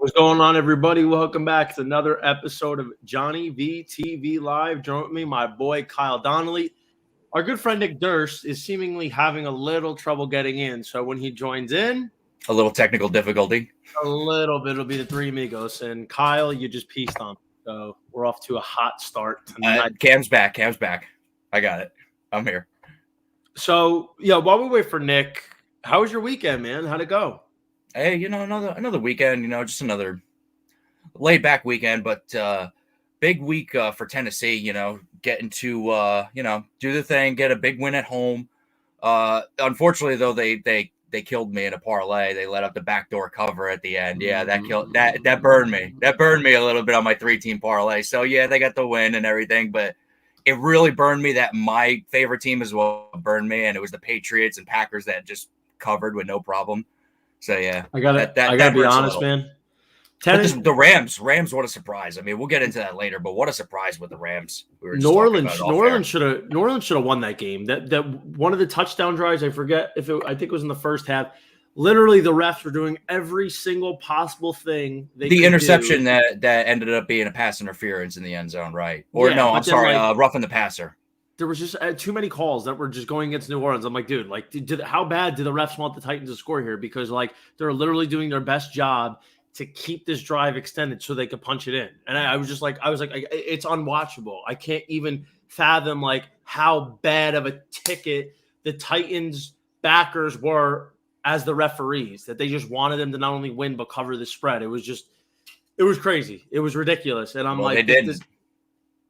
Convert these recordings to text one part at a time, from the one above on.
What's going on, everybody? Welcome back to another episode of JohnnyVTV Live. Join with me, my boy Kyle Donnelly. Our good friend Nick Durst is seemingly having a little trouble getting in. So when he joins in, a little technical difficulty. A little bit. It'll be the three amigos. And Kyle, you just pieced on. So we're off to a hot start tonight. Cam's back. I got it. I'm here. So, yeah, while we wait for Nick, how was your weekend, man? How'd it go? Hey, another weekend, just another laid back weekend, but big week for Tennessee, getting to, do the thing, get a big win at home. Unfortunately, though, they killed me in a parlay. They let up the backdoor cover at the end. Yeah, that burned me. That burned me a little bit on my 3-team parlay. So, yeah, they got the win and everything, but it really burned me that my favorite team as well burned me, and it was the Patriots and Packers that just covered with no problem. So, yeah. I gotta be honest, man. The Rams, what a surprise. I mean, we'll get into that later, but what a surprise with the Rams. New Orleans should have won that game. That one of the touchdown drives, I think it was in the first half. Literally, the refs were doing every single possible thing they could interception do. that ended up being a pass interference in the end zone, right? Or yeah, no, I'm sorry, roughing the passer. There was just too many calls that were just going against New Orleans. I'm like, dude, how bad do the refs want the Titans to score here? Because they're literally doing their best job to keep this drive extended so they could punch it in. And I was like, it's unwatchable. I can't even fathom how bad of a ticket the Titans backers were as the referees, that they just wanted them to not only win but cover the spread. It was crazy. It was ridiculous. And they didn't.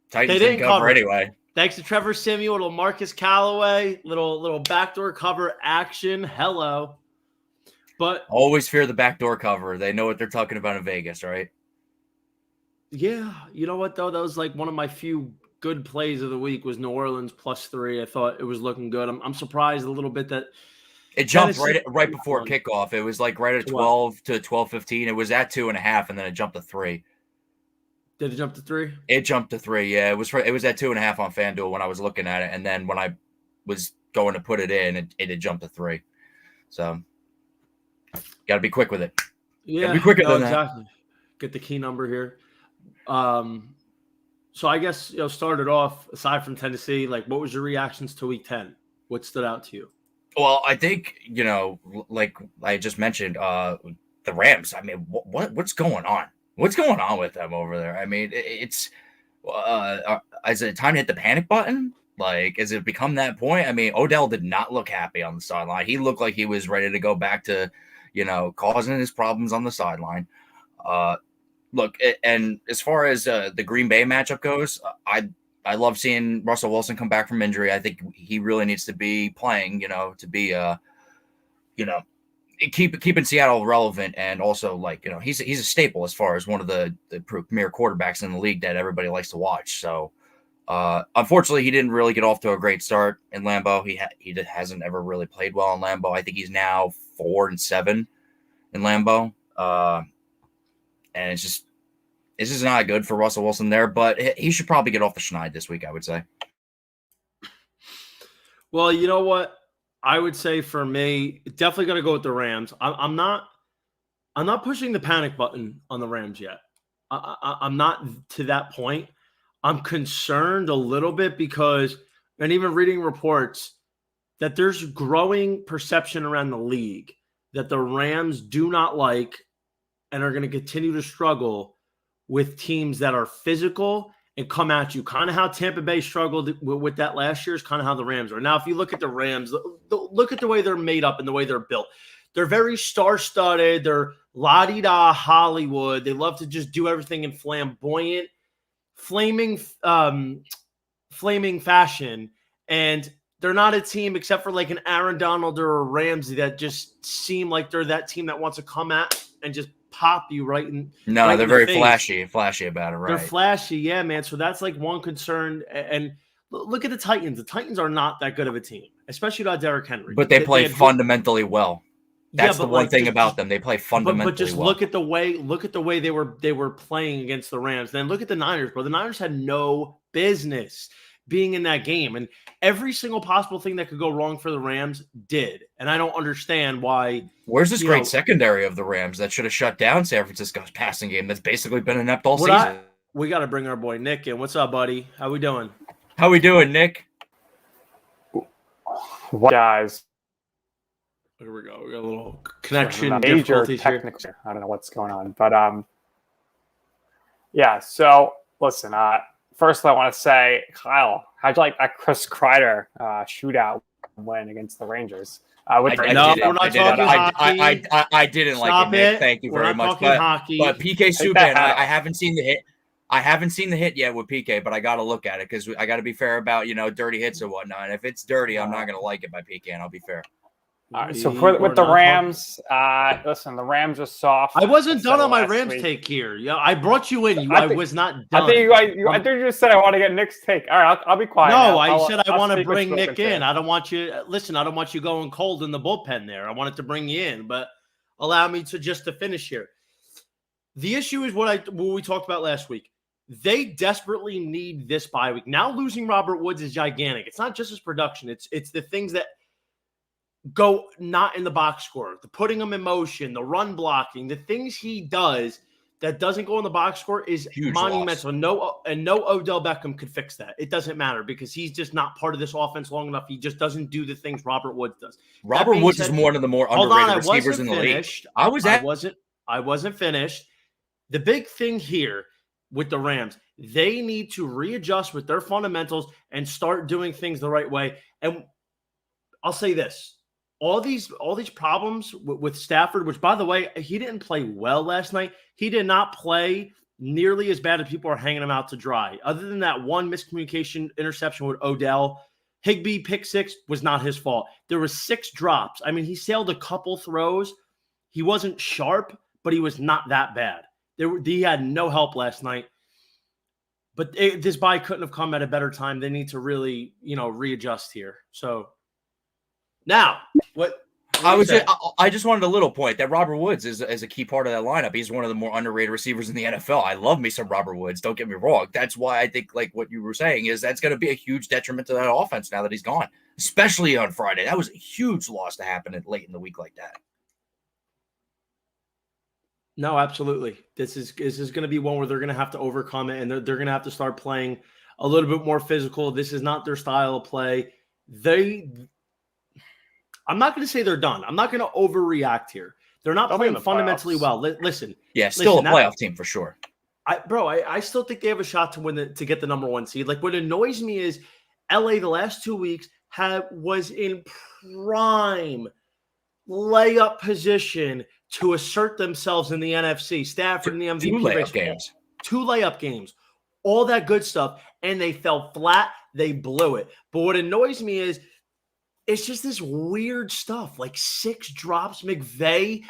Titans didn't cover anyway. Thanks to Trevor Siemian, little Marcus Callaway, little backdoor cover action. Hello. But always fear the backdoor cover. They know what they're talking about in Vegas, right? Yeah. You know what, though? That was one of my few good plays of the week was New Orleans +3. I thought it was looking good. I'm surprised a little bit that it jumped right before kickoff. It was right at 12 to 12:15. It was at 2.5, and then it jumped to 3. Did it jump to 3? It jumped to 3. Yeah, it was at 2.5 on FanDuel when I was looking at it, and then when I was going to put it in, it had jumped to 3. So, got to be quick with it. Yeah, be quicker than exactly. Get the key number here. So I guess started off aside from Tennessee, what was your reactions to Week 10? What stood out to you? Well, I think like I just mentioned, the Rams. I mean, what's going on? What's going on with them over there? I mean, it's is it time to hit the panic button? Has it become that point? I mean, Odell did not look happy on the sideline. He looked like he was ready to go back to, causing his problems on the sideline. Look, and as far as the Green Bay matchup goes, I love seeing Russell Wilson come back from injury. I think he really needs to be playing, to be, keeping Seattle relevant, and also he's a staple as far as one of the premier quarterbacks in the league that everybody likes to watch. So unfortunately, he didn't really get off to a great start in Lambeau. He hasn't ever really played well in Lambeau. I think he's now 4-7 in Lambeau, and it's just not good for Russell Wilson there. But he should probably get off the schneid this week, I would say. Well, you know what? I would say for me, definitely going to go with the Rams. I'm not pushing the panic button on the Rams yet. I'm not to that point. I'm concerned a little bit because, and even reading reports, that there's growing perception around the league that the Rams do not like and are going to continue to struggle with teams that are physical and come at you. Kind of how Tampa Bay struggled with that last year is kind of how the Rams are. Now, if you look at the Rams, look at the way they're made up and the way they're built. They're very star-studded. They're la-di-da Hollywood. They love to just do everything in flamboyant, flaming fashion. And they're not a team except for an Aaron Donald or a Ramsey that just seem like they're that team that wants to come at and just pop you right in. No, right they're in very the flashy about it, right? They're flashy, yeah, man. So that's one concern. And look at the Titans. The Titans are not that good of a team, especially without Derrick Henry. But they play fundamentally well. That's the one thing about them. They play fundamentally well. But just look at the way they were playing against the Rams. Then look at the Niners, bro. The Niners had no business being in that game. And every single possible thing that could go wrong for the Rams did. And I don't understand why. Where's this great secondary of the Rams that should have shut down San Francisco's passing game that's basically been inept all season? We got to bring our boy Nick in. What's up, buddy? How we doing? How we doing, Nick? What guys? Here we go. We got a little connection major technical here. I don't know what's going on, but yeah. So listen. First, I want to say, Kyle, how'd you like that Chris Kreider shootout win against the Rangers? I didn't like it, Nick. Thank you very much. But PK Subban, I haven't seen the hit. I haven't seen the hit yet with PK, but I got to look at it because I got to be fair about, dirty hits or whatnot. And if it's dirty, I'm not going to like it by PK, and I'll be fair. All right, so with the Rams, listen, the Rams are soft. I wasn't done on my Rams take here. Yeah, I brought you in. I was not done. I think you just said I want to get Nick's take. All right, I'll be quiet. No, I said I want to bring Nick in. I don't want you. Listen, I don't want you going cold in the bullpen there. I wanted to bring you in, but allow me to finish here. The issue is what we talked about last week. They desperately need this bye week. Now losing Robert Woods is gigantic. It's not just his production. It's the things that go not in the box score, the putting him in motion, the run blocking, the things he does that doesn't go in the box score is huge monumental. No Odell Beckham could fix that. It doesn't matter because he's just not part of this offense long enough. He just doesn't do the things Robert Woods does. Robert Woods is one of the more underrated receivers in the league. I wasn't finished. The big thing here with the Rams, they need to readjust with their fundamentals and start doing things the right way. And I'll say this. All these problems with Stafford, which, by the way, he didn't play well last night. He did not play nearly as bad as people are hanging him out to dry. Other than that one miscommunication interception with Odell, Higbee pick six was not his fault. There were 6 drops. I mean, he sailed a couple throws. He wasn't sharp, but he was not that bad. He had no help last night. But this bye couldn't have come at a better time. They need to really, readjust here. So now, I just wanted a little point that Robert Woods is a key part of that lineup. He's one of the more underrated receivers in the NFL. I love me some Robert Woods. Don't get me wrong. That's why I think, like what you were saying, is that's going to be a huge detriment to that offense now that he's gone, especially on Friday. That was a huge loss to happen late in the week like that. No, absolutely. This is going to be one where they're going to have to overcome it, and they're going to have to start playing a little bit more physical. This is not their style of play. I'm not going to say they're done. I'm not going to overreact here. They're not playing fundamentally well. Listen. Yeah, still a playoff team for sure. I still think they have a shot to get the number 1 seed. Like, what annoys me is LA the last 2 weeks was in prime layup position to assert themselves in the NFC. Stafford in the MVP 2 layup games. 2 layup games. All that good stuff. And they fell flat. They blew it. But what annoys me is it's just this weird stuff, like 6 drops. McVay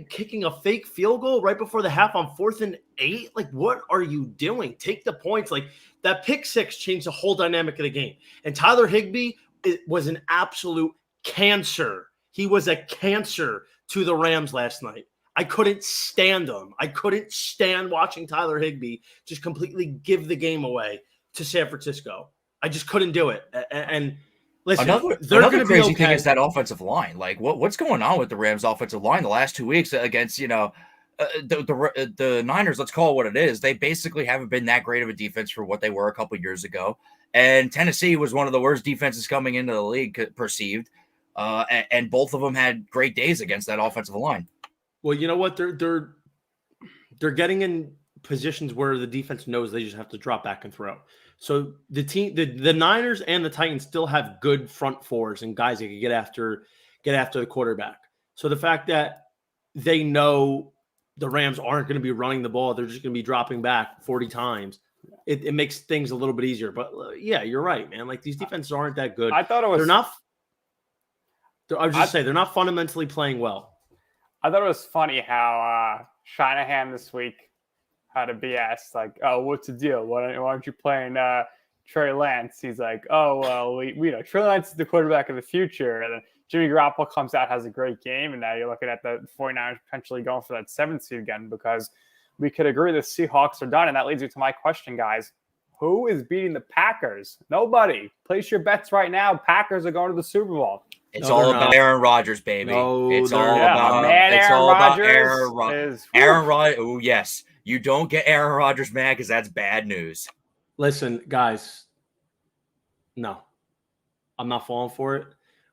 kicking a fake field goal right before the half on 4th and 8. Like, what are you doing? Take the points. Like, that pick 6 changed the whole dynamic of the game. And Tyler Higbee was an absolute cancer. He was a cancer to the Rams last night. I couldn't stand him. I couldn't stand watching Tyler Higbee just completely give the game away to San Francisco. I just couldn't do it. And listen, another crazy thing is that offensive line. Like, what's going on with the Rams' offensive line the last 2 weeks against, the Niners? Let's call it what it is. They basically haven't been that great of a defense for what they were a couple years ago. And Tennessee was one of the worst defenses coming into the league, perceived. And both of them had great days against that offensive line. Well, you know what? They're getting in positions where the defense knows they just have to drop back and throw. So the Niners and the Titans still have good front fours and guys that can get after the quarterback. So the fact that they know the Rams aren't going to be running the ball, they're just going to be dropping back 40 times. It makes things a little bit easier. But yeah, you're right, man. Like, these defenses aren't that good. I thought it was. They're not. I was just saying they're not fundamentally playing well. I thought it was funny how Shanahan this week had to be asked, like, "Oh, what's the deal? Why aren't you playing Trey Lance?" He's like, "Oh, well, we know Trey Lance is the quarterback of the future." And then Jimmy Garoppolo comes out, has a great game, and now you're looking at the 49ers potentially going for that 7th seed again, because we could agree the Seahawks are done. And that leads me to my question, guys: Who is beating the Packers? Nobody. Place your bets right now. Packers are going to the Super Bowl. It's all about Aaron Rodgers, baby. It's all about Aaron Rodgers. Oh, yes. You don't get Aaron Rodgers mad because that's bad news. Listen, guys. No. I'm not falling for it.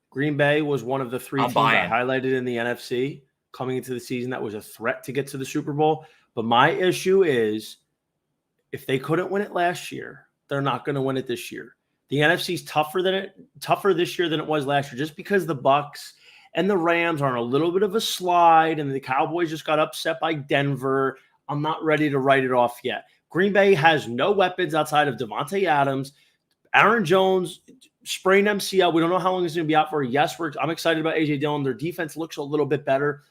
Green Bay was one of the 3 teams I highlighted in the NFC coming into the season that was a threat to get to the Super Bowl. But my issue is if they couldn't win it last year, they're not going to win it this year. The NFC's tougher this year than it was last year, just because the Bucs and the Rams are on a little bit of a slide, and the Cowboys just got upset by Denver. I'm not ready to write it off yet. Green Bay has no weapons outside of Devontae Adams. Aaron Jones sprained MCL. We don't know how long he's going to be out for. Yes, I'm excited about A.J. Dillon. Their defense looks a little bit better,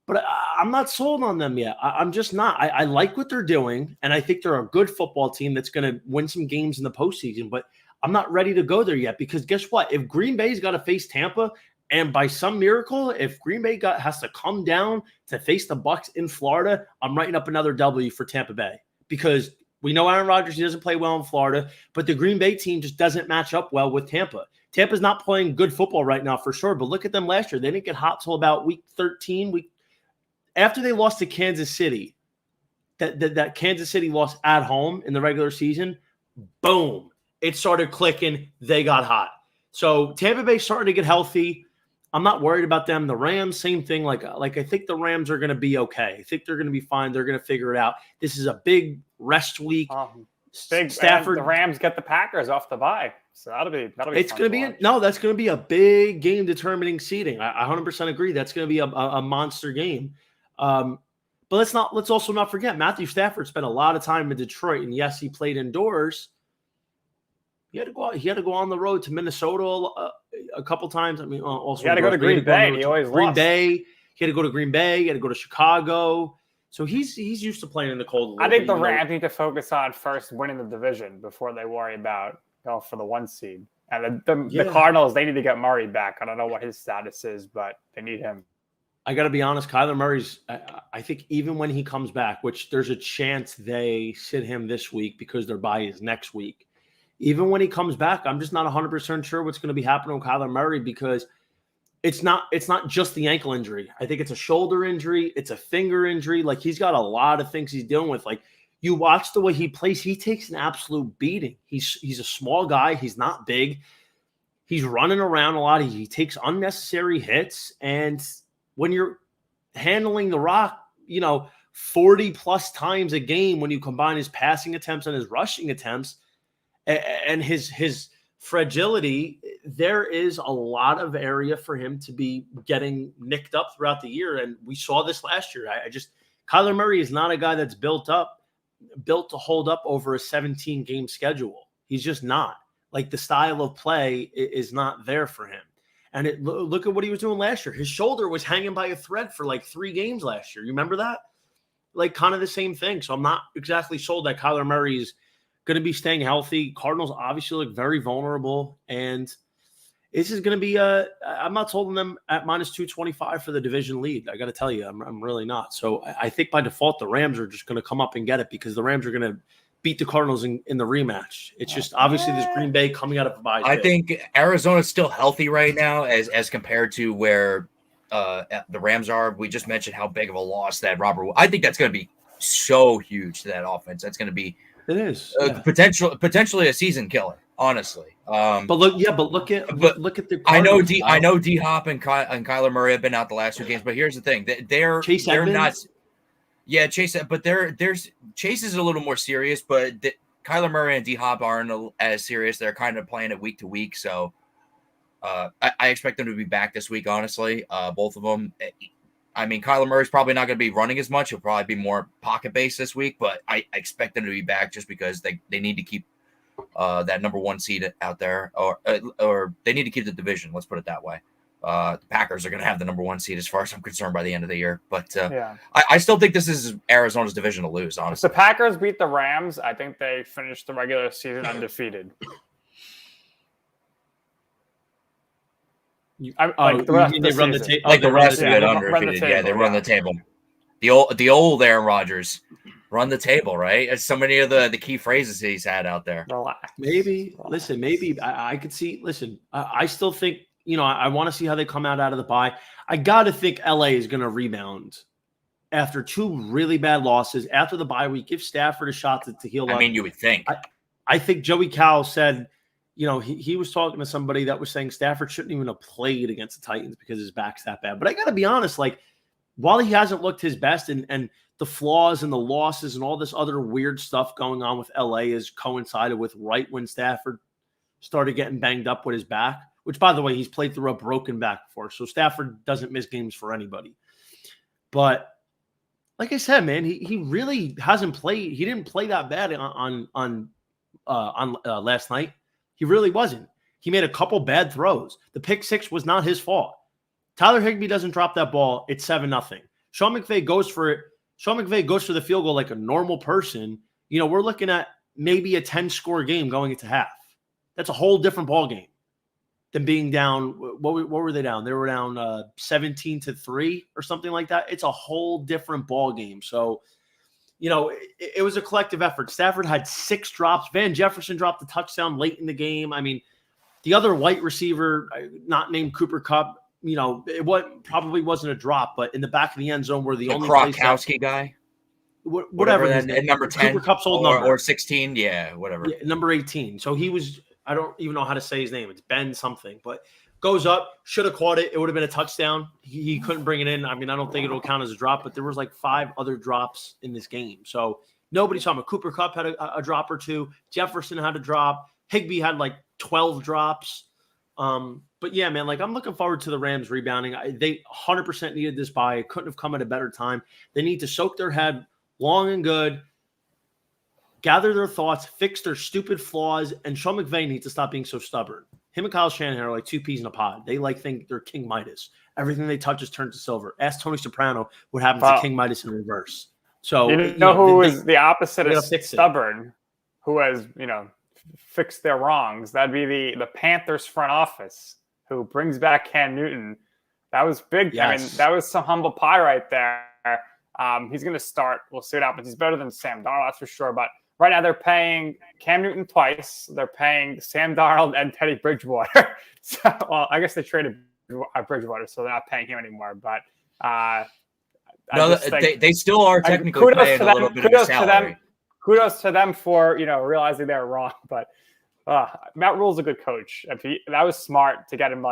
but I'm not sold on them yet. I'm just not. I like what they're doing, and I think they're a good football team that's going to win some games in the postseason, but I'm not ready to go there yet because guess what? If Green Bay's got to face Tampa, and by some miracle, if Green Bay has to come down to face the Bucs in Florida, I'm writing up another W for Tampa Bay because we know Aaron Rodgers, he doesn't play well in Florida, but the Green Bay team just doesn't match up well with Tampa. Tampa's not playing good football right now for sure, but look at them last year. They didn't get hot till about week 13. After they lost to Kansas City, that Kansas City lost at home in the regular season, boom. It started clicking. They got hot. So Tampa Bay starting to get healthy. I'm not worried about them. The Rams, same thing. Like I think the Rams are going to be okay. I think they're going to be fine. They're going to figure it out. This is a big rest week. Big Stafford. The Rams get the Packers off the bye, so that'll be. It's going to be that's going to be a big game determining seeding. I 100% agree. That's going to be a monster game. But let's also not forget Matthew Stafford spent a lot of time in Detroit, and yes, he played indoors. He had to go on the road to Minnesota a couple times. I mean, also he had to go to Green Bay. He always Green Bay. He had to go to Green Bay. He had to go to Chicago. So he's used to playing in the cold. I think the Rams need to focus on first winning the division before they worry about going for the 1 seed. And the Cardinals, they need to get Murray back. I don't know what his status is, but they need him. I got to be honest, Kyler Murray's. I think even when he comes back, which there's a chance they sit him this week because their bye is next week. Even when he comes back, I'm just not 100% sure what's going to be happening with Kyler Murray because it's not just the ankle injury. I think it's a shoulder injury. It's a finger injury. Like he's got a lot of things he's dealing with. Like you watch the way he plays, he takes an absolute beating. He's a small guy. He's not big. He's running around a lot. He takes unnecessary hits. And when you're handling the rock, 40 plus times a game, when you combine his passing attempts and his rushing attempts, and his fragility, there is a lot of area for him to be getting nicked up throughout the year. And we saw this last year. Kyler Murray is not a guy that's built to hold up over a 17-game schedule. He's just not. Like the style of play is not there for him. And look at what he was doing last year. His shoulder was hanging by a thread for like 3 games last year. You remember that? Like kind of the same thing. So I'm not exactly sold that Kyler Murray is going to be staying healthy. Cardinals obviously look very vulnerable, and this is going to be I'm not holding them at minus 225 for the division lead. I got to tell you, I'm really not. So I think by default the Rams are just going to come up and get it because the Rams are going to beat the Cardinals in the rematch. It's just obviously this Green Bay coming out of a bye. I think Arizona's still healthy right now as compared to where the Rams are. We just mentioned how big of a loss that Robert. I think that's going to be so huge to that offense. That's going to be. It is potentially a season killer, honestly. But look at the. I know D Hop and Kyler Murray have been out the last 2 games, but here's the thing: they're not. Yeah, Chase, but Chase is a little more serious, but Kyler Murray and D Hop aren't as serious. They're kind of playing it week to week, so I expect them to be back this week. Honestly, both of them. I mean, Kyler Murray's probably not going to be running as much. He'll probably be more pocket-based this week, but I expect them to be back just because they need to keep that number 1 seed out there, or they need to keep the division. Let's put it that way. The Packers are going to have the number 1 seed as far as I'm concerned by the end of the year. But I still think this is Arizona's division to lose, honestly. If the Packers beat the Rams, I think they finished the regular season undefeated. They run the table. Like the rest of it undefeated. Yeah, they run the table. The old Aaron Rodgers. run the table, right? As so many of the key phrases he's had out there. Relax. Maybe. Relax. Listen, maybe I could see. Listen, I still think, I want to see how they come out of the bye. I got to think LA is going to rebound after 2 really bad losses. After the bye week, give Stafford a shot to heal up. I mean, you would think. I think Joey Cowell said, he was talking to somebody that was saying Stafford shouldn't even have played against the Titans because his back's that bad. But I got to be honest, like, while he hasn't looked his best and the flaws and the losses and all this other weird stuff going on with LA has coincided with right when Stafford started getting banged up with his back, which, by the way, he's played through a broken back before. So Stafford doesn't miss games for anybody. But like I said, man, he really hasn't played. He didn't play that bad on last night. He really wasn't. He made a couple bad throws. The pick 6 was not his fault. Tyler Higbee doesn't drop that ball. It's 7-0. Sean McVay goes for it. Sean McVay goes for the field goal like a normal person. We're looking at maybe a 10-score game going into half. That's a whole different ball game than being down. What were they down? They were down 17-3 or something like that. It's a whole different ball game. So, it was a collective effort. Stafford had 6 drops. Van Jefferson dropped the touchdown late in the game. I mean, the other white receiver, not named Cooper Kupp, it probably wasn't a drop, but in the back of the end zone where the only Gronkowski guy, whatever that, number 10, Cooper Kupp's old number, or 16, yeah, whatever, number 18. So he was, I don't even know how to say his name. It's Ben something, but goes up, should have caught it. It would have been a touchdown. He couldn't bring it in. I mean, I don't think it'll count as a drop, but there was like 5 other drops in this game. So nobody saw him. Cooper Kupp had a drop or 2. Jefferson had a drop. Higbee had like 12 drops. But yeah, man, like I'm looking forward to the Rams rebounding. They 100% needed this bye. It couldn't have come at a better time. They need to soak their head long and good, gather their thoughts, fix their stupid flaws, and Sean McVay needs to stop being so stubborn. Him and Kyle Shanahan are like 2 peas in a pod. They think they're King Midas. Everything they touch is turned to silver. Ask Tony Soprano what happens to King Midas in reverse. So who is the opposite of stubborn, who has fixed their wrongs? That'd be the Panthers front office, who brings back Cam Newton. That was big. Yes. I mean, that was some humble pie right there. He's going to start. We'll see what happens. He's better than Sam Darnold, that's for sure. But right now they're paying Cam Newton twice. They're paying Sam Darnold and Teddy Bridgewater. So, well, I guess they traded Bridgewater, so they're not paying him anymore. But they still are technically paying a little bit of a salary. Kudos to them for realizing they were wrong. But Matt Rule's a good coach. That was smart to get him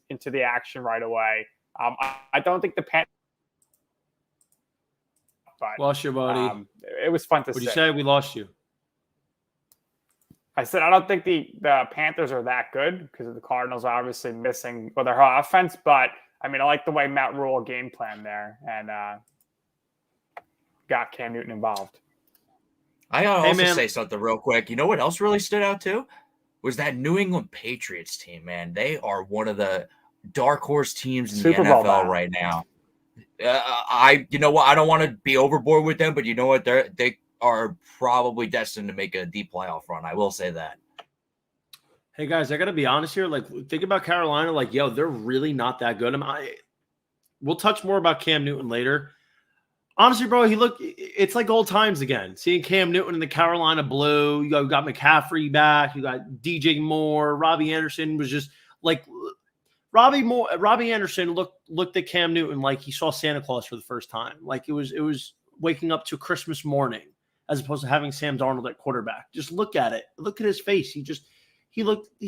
into the action right away. I don't think the Panthers. Lost you, buddy. It was fun to see. What'd you say? We lost you. I said I don't think the Panthers are that good because the Cardinals are obviously missing their offense. But I mean, I like the way Matt Rule game plan there and got Cam Newton involved. I gotta also say something real quick. You know what else really stood out too? Was that New England Patriots team, man. They are one of the dark horse teams in Super the NFL right now. I don't want to be overboard with them, but you know what? They are probably destined to make a deep playoff run. I will say that. Hey guys, I got to be honest here. Like, think about Carolina. Like, they're really not that good. We'll touch more about Cam Newton later. Honestly, bro, it's like old times again. Seeing Cam Newton in the Carolina blue. You got McCaffrey back. You got DJ Moore. Robbie Anderson was just like Robbie Anderson looked at Cam Newton like he saw Santa Claus for the first time. Like it was waking up to Christmas morning as opposed to having Sam Darnold at quarterback. Just look at it. Look at his face. He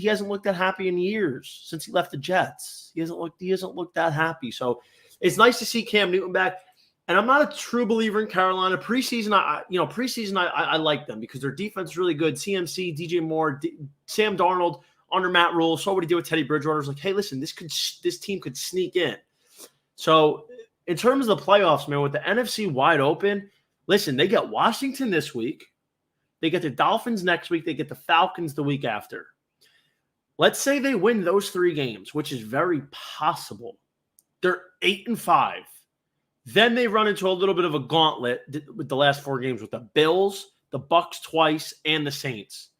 hasn't looked that happy in years since he left the Jets. He hasn't looked that happy. So it's nice to see Cam Newton back. And I'm not a true believer in Carolina. Preseason, I like them because their defense is really good. CMC, DJ Moore, Sam Darnold under Matt Rule. Saw what he did with Teddy Bridgewater. I was like, hey, listen, this team could sneak in. So in terms of the playoffs, man, with the NFC wide open, listen, they get Washington this week. They get the Dolphins next week. They get the Falcons the week after. Let's say they win those 3 games, which is very possible. They're 8-5. Then they run into a little bit of a gauntlet with the last 4 games with the Bills, the Bucks twice, and the Saints.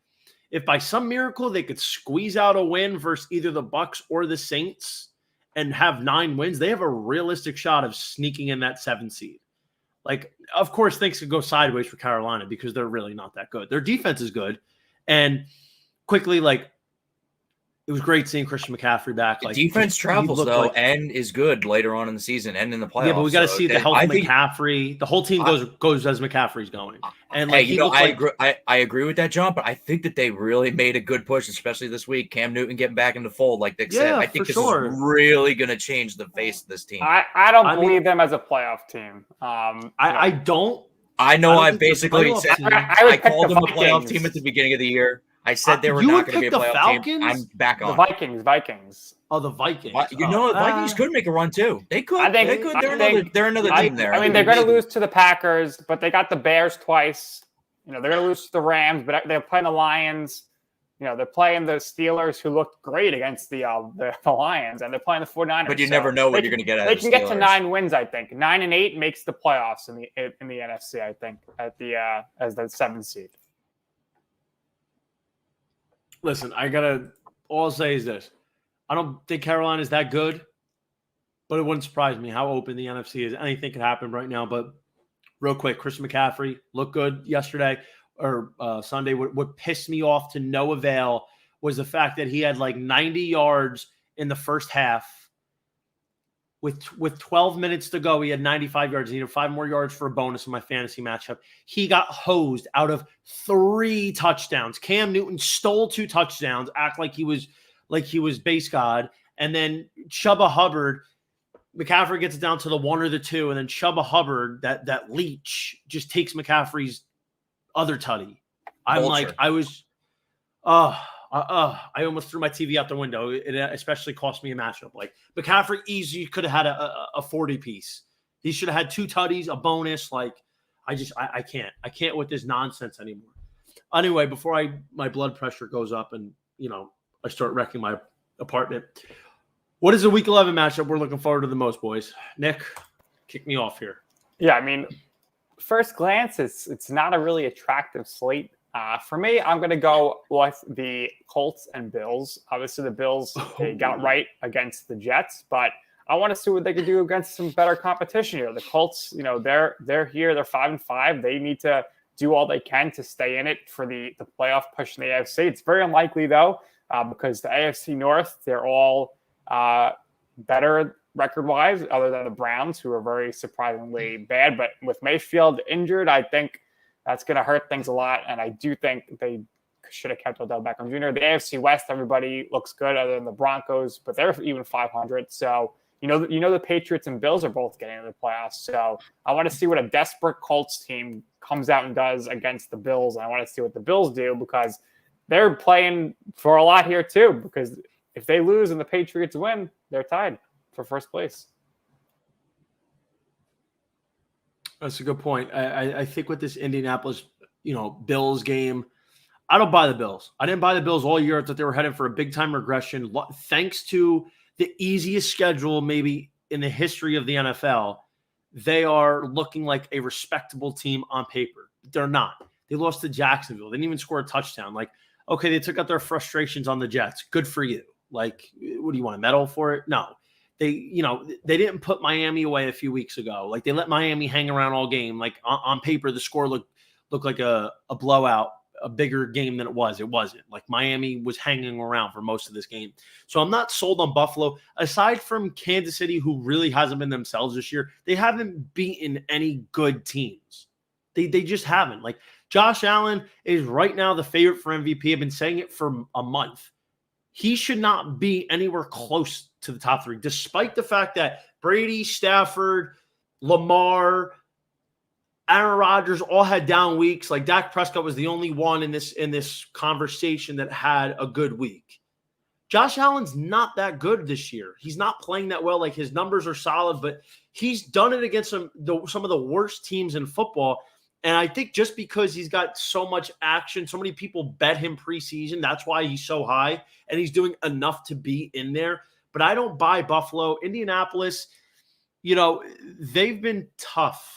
If by some miracle they could squeeze out a win versus either the Bucks or the Saints and have 9 wins, they have a realistic shot of sneaking in that 7 seed. Like, of course, things could go sideways for Carolina because they're really not that good. Their defense is good. And quickly, like, it was great seeing Christian McCaffrey back. Like, Defense travels, though, like, and is good later on in the season and in the playoffs. Yeah, but we got to see the health of think, McCaffrey. The whole team goes as McCaffrey's going. And like, I agree with that, John. But I think that they really made a good push, especially this week. Cam Newton getting back in the fold, like they said. I think this is really going to change the face of this team. I don't believe them as a playoff team. I don't. I know. I basically said I called them a playoff team at the beginning of the year. I said they were not going to be a playoff team. I'm back on the Vikings. Oh, the Vikings. The Vikings could make a run too. They could. They're another team there. I mean, they're going to lose to the Packers, but they got the Bears twice. They're going to lose to the Rams, but they're playing the Lions. They're playing the Steelers, who looked great against the Lions, and they're playing the 49ers. But you never know what you're going to get out of the Steelers. They can get to 9 wins, I think. 9 and 8 makes the playoffs in the NFC, I think, as the 7th seed. Listen, all I'll say is this. I don't think Carolina is that good, but it wouldn't surprise me how open the NFC is. Anything could happen right now. But real quick, Christian McCaffrey looked good yesterday or Sunday. What pissed me off to no avail was the fact that he had like 90 yards in the first half. With 12 minutes to go, he had 95 yards. He needed 5 more yards for a bonus in my fantasy matchup. He got hosed out of 3 touchdowns. Cam Newton stole 2 touchdowns, act like he was base god. And then Chuba Hubbard, McCaffrey gets it down to the 1 or the 2, and then Chuba Hubbard, that leech, just takes McCaffrey's other tutty. I'm like, I was, I almost threw my TV out the window. It especially cost me a matchup. Like, McCaffrey easily could have had a 40 piece. He should have had 2 tutties, a bonus. Like, I can't with this nonsense anymore. Anyway, before my blood pressure goes up and I start wrecking my apartment. What is the Week 11 matchup we're looking forward to the most, boys? Nick, kick me off here. Yeah, I mean, first glance, it's not a really attractive slate. For me, I'm going to go with the Colts and Bills. Obviously, the Bills, they got right against the Jets, but I want to see what they can do against some better competition here. The Colts, they're here. They're 5-5. They need to do all they can to stay in it for the playoff push in the AFC. It's very unlikely, though, because the AFC North, they're all better record-wise, other than the Browns, who are very surprisingly bad. But with Mayfield injured, I think that's going to hurt things a lot, and I do think they should have kept Odell Beckham Jr. The AFC West, everybody looks good other than the Broncos, but they're even 500. So, the Patriots and Bills are both getting into the playoffs. So I want to see what a desperate Colts team comes out and does against the Bills, and I want to see what the Bills do because they're playing for a lot here too, because if they lose and the Patriots win, they're tied for first place. That's a good point. I think with this Indianapolis, Bills game, I don't buy the Bills. I didn't buy the Bills all year. I thought they were heading for a big-time regression. Thanks to the easiest schedule maybe in the history of the NFL, they are looking like a respectable team on paper. They're not. They lost to Jacksonville. They didn't even score a touchdown. Like, okay, they took out their frustrations on the Jets. Good for you. Like, what do you want, a medal for it? No. They didn't put Miami away a few weeks ago. Like, they let Miami hang around all game. Like, on paper, the score looked like a blowout, a bigger game than it was. It wasn't. Like, Miami was hanging around for most of this game. So I'm not sold on Buffalo. Aside from Kansas City, who really hasn't been themselves this year, they haven't beaten any good teams. They just haven't. Like, Josh Allen is right now the favorite for MVP. I've been saying it for a month. He should not be anywhere close to the top 3, despite the fact that Brady, Stafford, Lamar, Aaron Rodgers all had down weeks. Like, Dak Prescott was the only one in this conversation that had a good week. Josh Allen's not that good this year. He's not playing that well. Like, his numbers are solid, but he's done it against some of the worst teams in football. And I think just because he's got so much action, so many people bet him preseason, that's why he's so high, and he's doing enough to be in there. But I don't buy Buffalo. Indianapolis, they've been tough.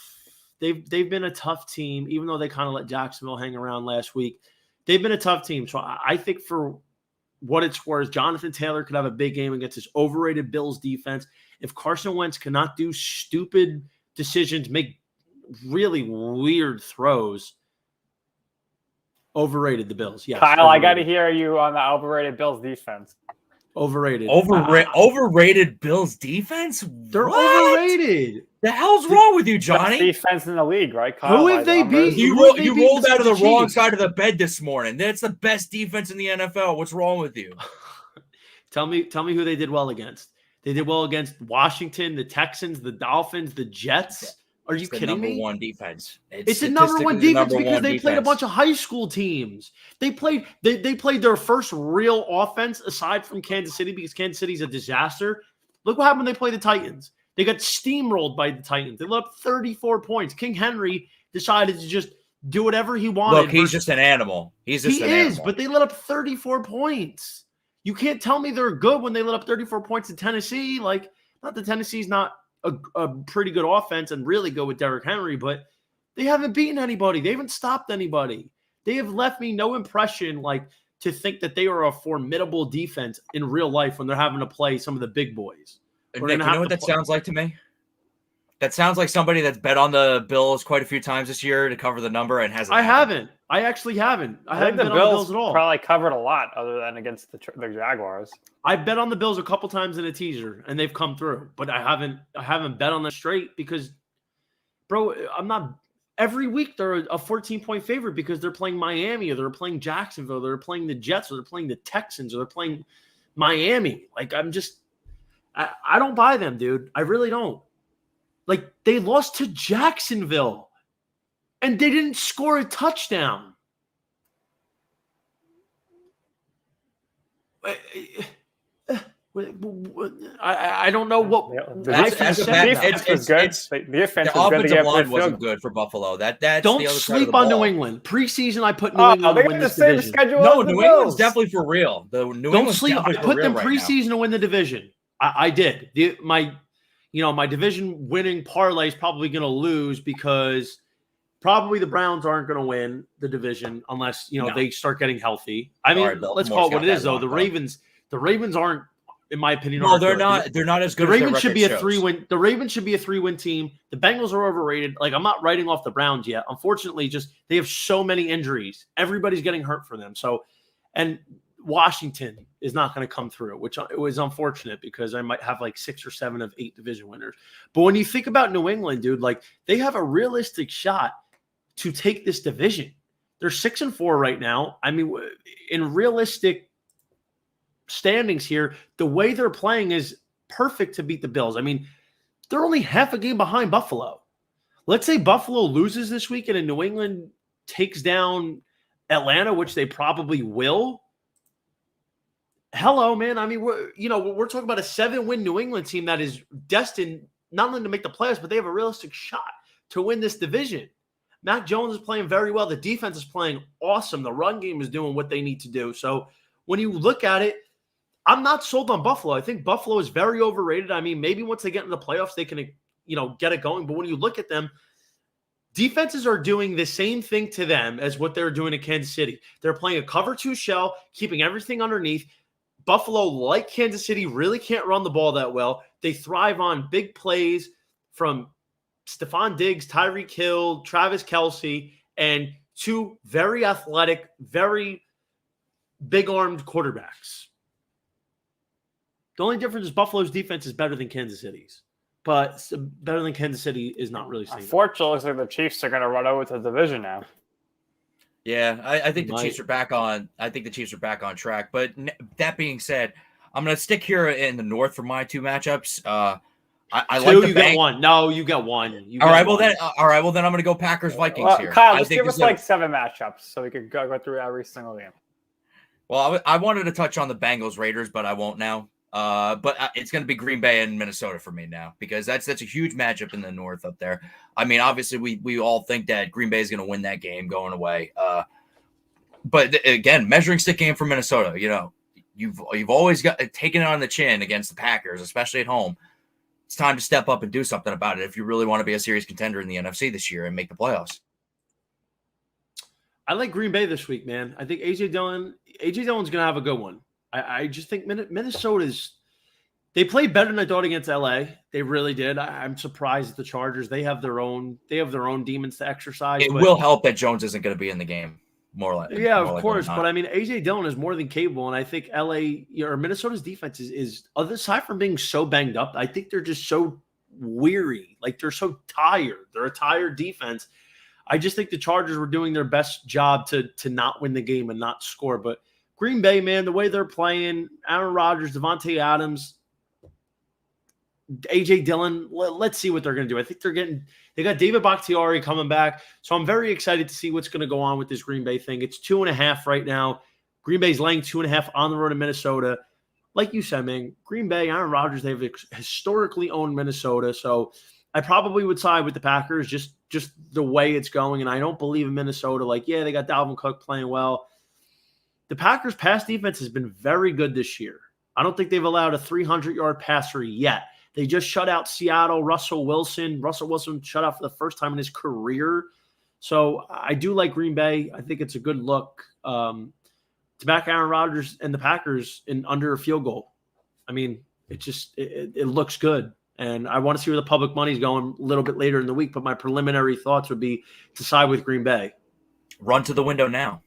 They've been a tough team, even though they kind of let Jacksonville hang around last week. They've been a tough team. So I think for what it's worth, Jonathan Taylor could have a big game against this overrated Bills defense. If Carson Wentz cannot do stupid decisions, make really weird throws. Overrated the Bills. Yes, Kyle, I got to overrated. hear you on the overrated Bills defense. Overrated. Overrated Bills defense? They're What? overrated. The hell's wrong with you, Johnny? Best defense in the league, right, Kyle? Who have By they numbers? beat? You Who have they beat rolled out of the besides wrong Chiefs? side of the bed this morning. That's the best defense in the NFL. What's wrong with you? Tell me who they did well against. They did well against Washington, the Texans, the Dolphins, the Jets. Are you kidding me? Number one defense. It's a number one defense because they played a defense. bunch of high school teams. They played their first real offense aside from Kansas City because Kansas City's a disaster. Look what happened when they played the Titans. They got steamrolled by the Titans. They let up 34 points. King Henry decided to just do whatever he wanted. Look, he's just an animal. He is, but they let up 34 points. You can't tell me they're good when they let up 34 points in Tennessee. Like, not that Tennessee's not a pretty good offense and really good with Derrick Henry, but they haven't beaten anybody. They haven't stopped anybody. They have left me no impression like to think that they are a formidable defense in real life when they're having to play some of the big boys. Nick, you know what that sounds like to me? That sounds like somebody that's bet on the Bills quite a few times this year to cover the number and hasn't. I haven't. I actually haven't. I haven't think bet the on the Bills Bills at all. probably covered a lot other than against the Jaguars. I bet on the Bills a couple times in a teaser, and they've come through. But I haven't bet on them straight because, bro, I'm not. Every week they're a 14-point favorite because they're playing Miami or they're playing Jacksonville, they're playing the Jets or they're playing the Texans or they're playing Miami. Like I don't buy them, dude. I really don't. Like they lost to Jacksonville, and they didn't score a touchdown. I don't know what. The I defense feel was good. The offense was good. offensive line wasn't good for Buffalo. That's don't the other side sleep of the on ball. New England. Preseason, I put New England they to win got the this same division. schedule. No, as the New England's Bills. definitely for real. The New Don't England's sleep. I definitely put for them real right preseason to win the division. I did. My division winning parlay is probably going to lose because probably the Browns aren't going to win the division unless they start getting healthy. I mean, let's call it what it is though. The Ravens aren't, in my opinion, No, they're not. They're not as good. The Ravens as should be their a 3-win. The Ravens should be a 3-win team. The Bengals are overrated. Like I'm not writing off the Browns yet. Unfortunately, just they have so many injuries. Everybody's getting hurt for them. So, and Washington is not going to come through, which it was unfortunate because I might have like 6 or 7 of 8 division winners. But when you think about New England, dude, like they have a realistic shot to take this division. They're 6-4 right now. I mean, in realistic standings here, the way they're playing is perfect to beat the Bills. I mean, they're only half a game behind Buffalo. Let's say Buffalo loses this weekend and New England takes down Atlanta, which they probably will. Hello, man. I mean, we're talking about a 7-win New England team that is destined not only to make the playoffs, but they have a realistic shot to win this division. Mac Jones is playing very well. The defense is playing awesome. The run game is doing what they need to do. So when you look at it, I'm not sold on Buffalo. I think Buffalo is very overrated. I mean, maybe once they get into the playoffs, they can, get it going. But when you look at them, defenses are doing the same thing to them as what they're doing at Kansas City. They're playing a cover 2 shell, keeping everything underneath. Buffalo, like Kansas City, really can't run the ball that well. They thrive on big plays from Stephon Diggs, Tyreek Hill, Travis Kelce, and 2 very athletic, very big-armed quarterbacks. The only difference is Buffalo's defense is better than Kansas City's. But better than Kansas City is not really saying. Unfortunately, it looks like the Chiefs are going to run over to the division now. Yeah, I think the Chiefs are back on. I think the Chiefs are back on track. But that being said, I'm going to stick here in the North for my 2 matchups. I like the get one. No, you get one. All right. Well, then I'm going to go Packers Vikings here. Kyle, just give us like 7 matchups so we could go through every single game. Well, I wanted to touch on the Bengals Raiders, but I won't now. But it's going to be Green Bay and Minnesota for me now because that's a huge matchup in the North up there. I mean, obviously we all think that Green Bay is going to win that game going away. But again, measuring stick game for Minnesota. You've always got taken it on the chin against the Packers, especially at home. It's time to step up and do something about it if you really want to be a serious contender in the NFC this year and make the playoffs. I like Green Bay this week, man. I think AJ Dillon's going to have a good one. I just think Minnesota's They played better than I thought against LA. They really did. I'm surprised at the Chargers. They have their own demons to exercise. It but, will help that Jones isn't going to be in the game. Yeah, of course. But I mean, AJ Dillon is more than capable, and I think LA or Minnesota's defense is aside from being so banged up, I think they're just so weary. Like they're so tired. They're a tired defense. I just think the Chargers were doing their best job to not win the game and not score. But Green Bay, man, the way they're playing, Aaron Rodgers, Devontae Adams, AJ Dillon, let's see what they're going to do. I think they got David Bakhtiari coming back. So I'm very excited to see what's going to go on with this Green Bay thing. It's 2.5 right now. Green Bay's laying 2.5 on the road in Minnesota. Like you said, man, Green Bay, Aaron Rodgers, they've historically owned Minnesota. So I probably would side with the Packers just the way it's going. And I don't believe in Minnesota. Like, yeah, they got Dalvin Cook playing well. The Packers' pass defense has been very good this year. I don't think they've allowed a 300-yard passer yet. They just shut out Seattle, Russell Wilson. Russell Wilson shut out for the first time in his career. So I do like Green Bay. I think it's a good look to back Aaron Rodgers and the Packers in under a field goal. I mean, it looks good. And I want to see where the public money is going a little bit later in the week. But my preliminary thoughts would be to side with Green Bay. Run to the window now.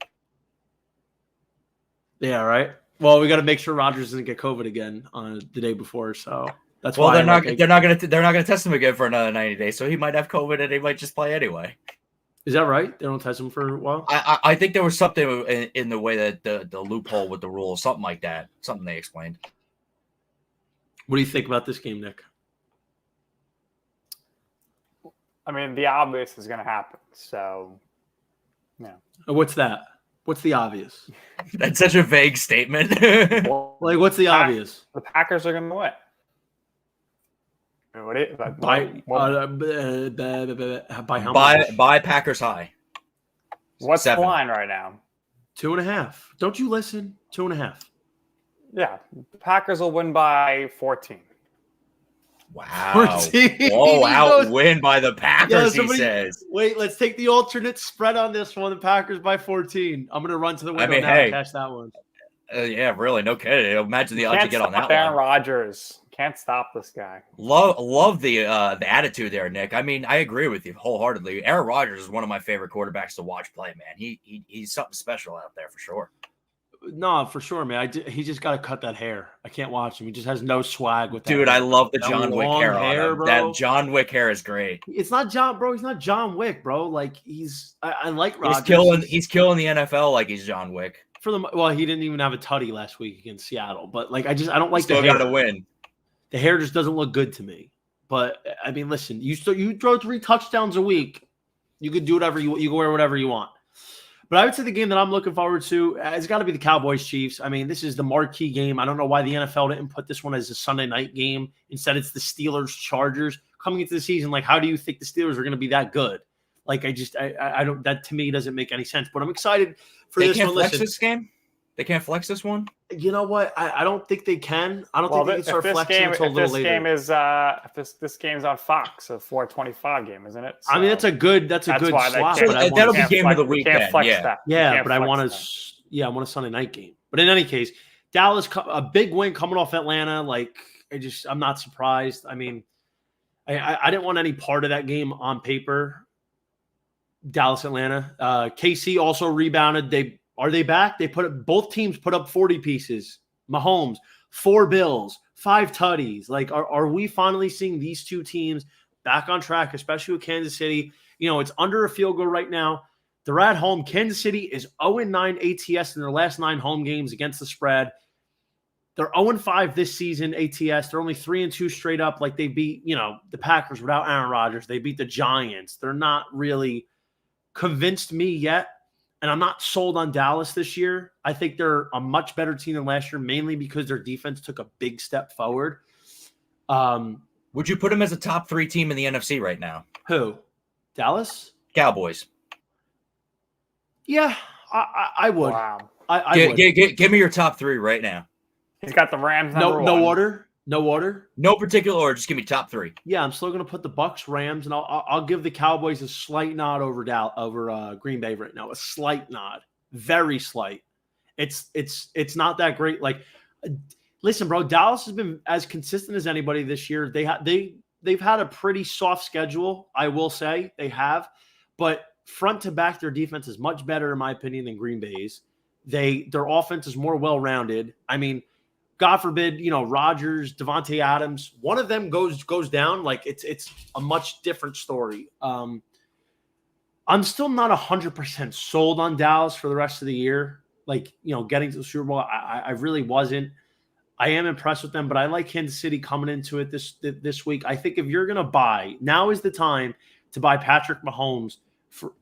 Yeah, right. Well, we got to make sure Rodgers doesn't get COVID again on the day before. So. That's well, why they're not going to test him again for another 90 days, so he might have COVID and he might just play anyway. Is that right? They don't test him for a while. I think there was something in the way that the loophole with the rules, something like that, something they explained. What do you think about this game, Nick? I mean, the obvious is going to happen. So, yeah. What's that? What's the obvious? That's such a vague statement. Like, what's the obvious? The Packers are going to win. By how much? By Packers high. What's 7. the line right now? 2.5. Don't you listen? 2.5. Yeah, the Packers will win by 14. Wow. 14. Whoa, outwin by the Packers, he says. Wait, let's take the alternate spread on this one. The Packers by 14. I'm going to run to the window now and catch that one. Yeah, really, no kidding. Imagine the odds you get on that Aaron one. Rodgers. Can't stop this guy. Love the attitude there, Nick. I mean, I agree with you wholeheartedly. Aaron Rodgers is one of my favorite quarterbacks to watch play, man. He's something special out there for sure. No, for sure, man. He just got to cut that hair. I can't watch him. He just has no swag with that. Dude, hair. I love the that John Wick hair on him. Bro. That John Wick hair is great. It's not John, bro. He's not John Wick, bro. Like I like Rodgers. He's killing the NFL like he's John Wick. Well, he didn't even have a tutty last week against Seattle, but like I don't like Still the hair. got to win. The hair just doesn't look good to me. But I mean, listen, you throw 3 touchdowns a week, you could do whatever you can wear whatever you want. But I would say the game that I'm looking forward to has got to be the Cowboys Chiefs. I mean, this is the marquee game. I don't know why the NFL didn't put this one as a Sunday night game. Instead, it's the Steelers Chargers coming into the season. Like, how do you think the Steelers are going to be that good? Like, I don't. That to me doesn't make any sense. But I'm excited for this one. Flex this game. They can't flex this one. You know what? I don't think they can. I don't think they can start flexing until a little later. This game's on Fox, a 4:25 game, isn't it? So I mean, that's a good slot. That'll be game of the weekend. Yeah, but I want a Sunday night game. But in any case, Dallas, a big win coming off Atlanta. Like, I'm not surprised. I mean, I didn't want any part of that game on paper. Dallas, Atlanta. KC also rebounded. Are they back? Both teams put up 40 pieces. Mahomes, 4 Bills, 5 tutties. Like, are we finally seeing these two teams back on track, especially with Kansas City? You know, it's under a field goal right now. They're at home. Kansas City is 0-9 ATS in their last 9 home games against the spread. They're 0-5 this season ATS. They're only 3-2 straight up. Like, they beat, the Packers without Aaron Rodgers. They beat the Giants. They're not really convinced me yet. And I'm not sold on Dallas this year. I think they're a much better team than last year, mainly because their defense took a big step forward. Would you put them as a top 3 team in the NFC right now? Who? Dallas? Cowboys. Yeah, I would. Wow. I would. Give me your top 3 right now. He's got the Rams number 1. No order. No order. No particular order. Just give me top 3. Yeah, I'm still going to put the Bucks, Rams, and I'll give the Cowboys a slight nod over Green Bay right now. A slight nod, very slight. It's not that great. Like Listen, bro, Dallas has been as consistent as anybody this year. They've had a pretty soft schedule, I will say. They have. But front to back, their defense is much better, in my opinion, than Green Bay's. Their offense is more well-rounded. I mean, God forbid, Rodgers, Devontae Adams, one of them goes down. Like it's a much different story. I'm still not 100% sold on Dallas for the rest of the year. Like, getting to the Super Bowl, I really wasn't. I am impressed with them, but I like Kansas City coming into it this week. I think if you're going to buy, now is the time to buy Patrick Mahomes for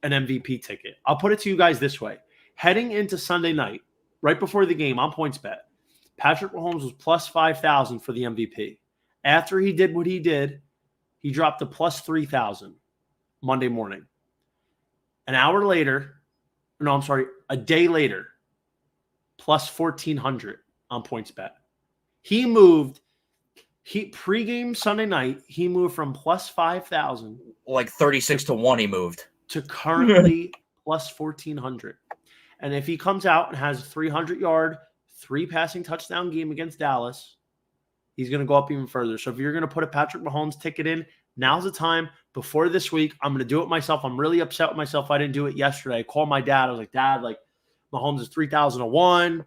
an MVP ticket. I'll put it to you guys this way. Heading into Sunday night, right before the game on PointsBet, Patrick Mahomes was plus 5,000 for the MVP. After he did what he did, he dropped to plus 3,000 Monday morning. A day later, plus 1,400 on PointsBet. Pregame Sunday night, he moved from plus 5,000. Like 36-1 he moved. To currently plus 1,400. And if he comes out and has a 300-yard, 3 passing touchdown game against Dallas, he's going to go up even further. So if you're going to put a Patrick Mahomes ticket in, now's the time. Before this week, I'm going to do it myself. I'm really upset with myself I didn't do it yesterday. I called my dad. I was like, Dad, Mahomes is 3,001,